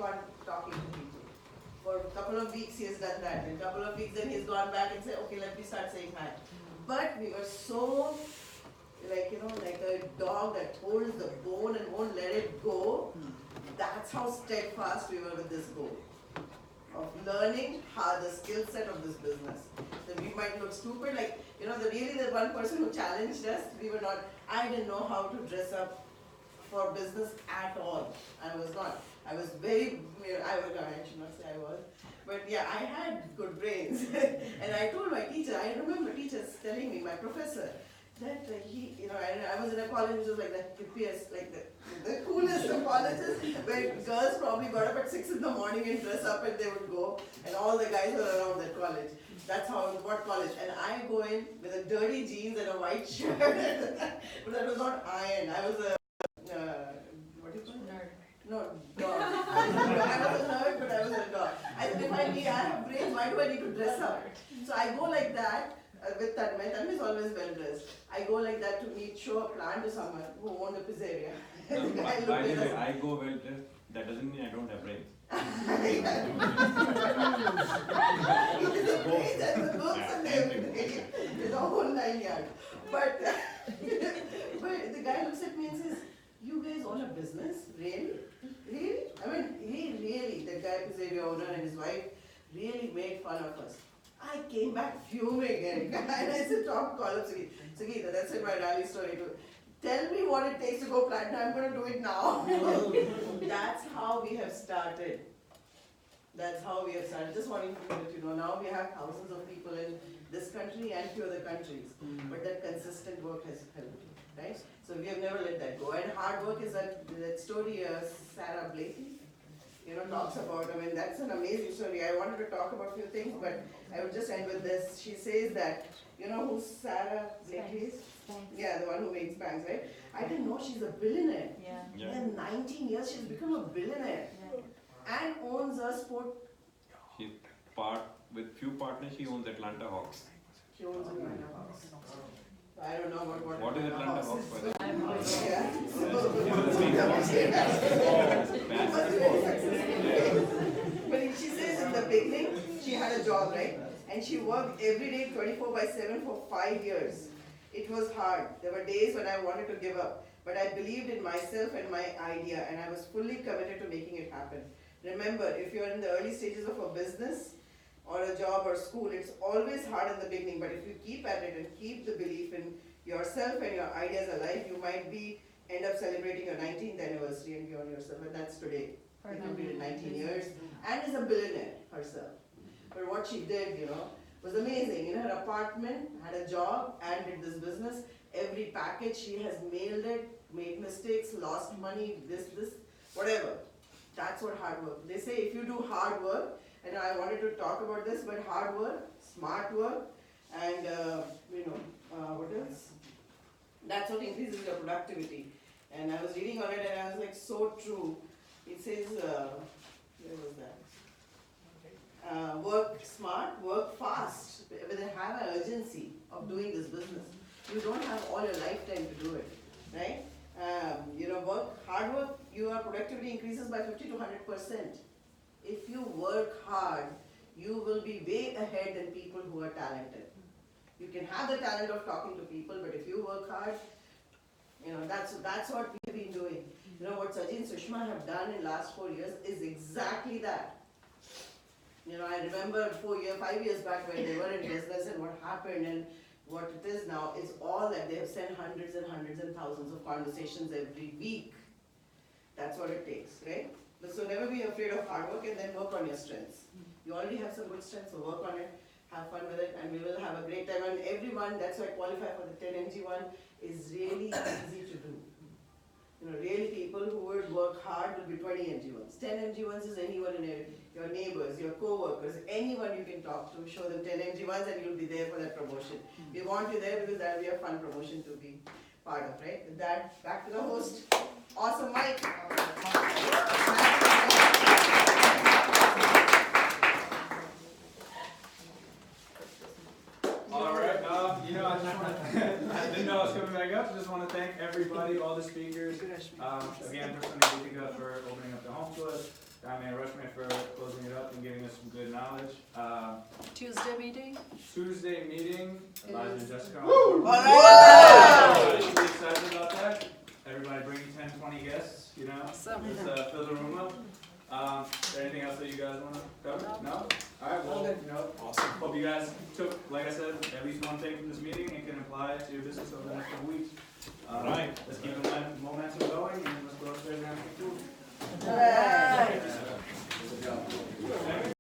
talking to people? For a couple of weeks he has done that. In a couple of weeks then he's gone back and said, okay, let me start saying hi. But we were so, like a dog that holds the bone and won't let it go. That's how steadfast we were with this goal of learning how the skill set of this business. So we might look stupid, like, the one person who challenged us, I didn't know how to dress up for business at all. I was not. I was very, I should not say I was, but yeah, I had good brains. And I told my teacher, I remember teachers telling me, my professor, that I was in a college which was like the hippiest, like the coolest of colleges, where girls probably got up at 6 in the morning and dress up and they would go, and all the guys were around that college. That's what college. And I go in with a dirty jeans and a white shirt, but that was not iron. I was a, what do you call it? Nerd. No, dog. I was a nerd, but I was a dog. I said, if I have brains, why do I need to dress up? So I go like that. With Tanmay is always well dressed. I go like that to show a plant to someone who owned a pizzeria. By the way, I go well dressed. That doesn't mean I don't have brains. It's a whole 9 yards. But the guy looks at me and says, you guys own a business? Really? Really? I mean, he really, the guy pizzeria owner and his wife really made fun of us. I came back fuming and I said, call up Sugita, that's in my rally story too. Tell me what it takes to go platinum, I'm going to do it now. That's how we have started. That's how we have started. Just wanting to let you know, now we have thousands of people in this country and few other countries. But that consistent work has helped, right? So we have never let that go. And hard work is that story Sarah Blakey, talks about. I mean, that's an amazing story. I wanted to talk about a few things, but I will just end with this. She says that, who Sarah Blakey is? Yeah, the one who makes banks, right? I didn't know she's a billionaire. Yeah. In 19 years, she's become a billionaire. And owns a sport. She's with few partners, she owns Atlanta Hawks. She owns Atlanta Hawks. I don't know what is Atlanta Hawks, by the way? But she says in the beginning, she had a job, right? And she worked every day 24/7 for 5 years. It was hard. There were days when I wanted to give up. But I believed in myself and my idea, and I was fully committed to making it happen. Remember, if you're in the early stages of a business or a job or school, it's always hard in the beginning, but if you keep at it and keep the belief in yourself and your ideas alive, you might end up celebrating your 19th anniversary and beyond yourself, and that's today. She completed 19 years and is a billionaire herself. But what she did, was amazing. In her apartment, had a job and did this business. Every package she has mailed it, made mistakes, lost money, this, whatever. That's what hard work. They say if you do hard work, and I wanted to talk about this, but hard work, smart work, and what else? That's what increases your productivity. And I was reading on it and I was like, so true. It says, where was that? Work smart, work fast, with have an urgency of doing this business. You don't have all your lifetime to do it, right? Hard work, your productivity increases by 50 to 100%. If you work hard, you will be way ahead than people who are talented. You can have the talent of talking to people, but if you work hard, that's what we have been doing. What Sajid and Sushma have done in the last 4 years is exactly that. I remember 5 years back when they were in business and what happened and what it is now is all that they have sent hundreds and hundreds and thousands of conversations every week. That's what it takes, right? So never be afraid of hard work and then work on your strengths. You already have some good strengths, so work on it, have fun with it, and we will have a great time. And everyone, that's why qualify for the 10NG one is really easy to do. Really people who would work hard will be 20 NG1s. 10 NG1s is anyone in your neighbors, your co-workers, anyone you can talk to, show them 10 NG1s and you'll be there for that promotion. We want you there because that will be a fun promotion to be part of, right? With that, back to the host. Awesome, Mike. I didn't know I was coming back up. Just want to thank everybody, all the speakers. Again, personally, Deepika for opening up the home to us. Diane Rushman for closing it up and giving us some good knowledge. Tuesday meeting? Tuesday meeting, Elijah and Jessica. All right. Really excited about that. Everybody bring 10, 20 guests, Awesome. Let's fill the room up. Is there anything else that you guys want to cover? No? Alright, well, awesome. Hope you guys took, like I said, at least one thing from this meeting and can apply it to your business over the next couple weeks. Alright, let's keep the momentum going and let's go upstairs and have some food.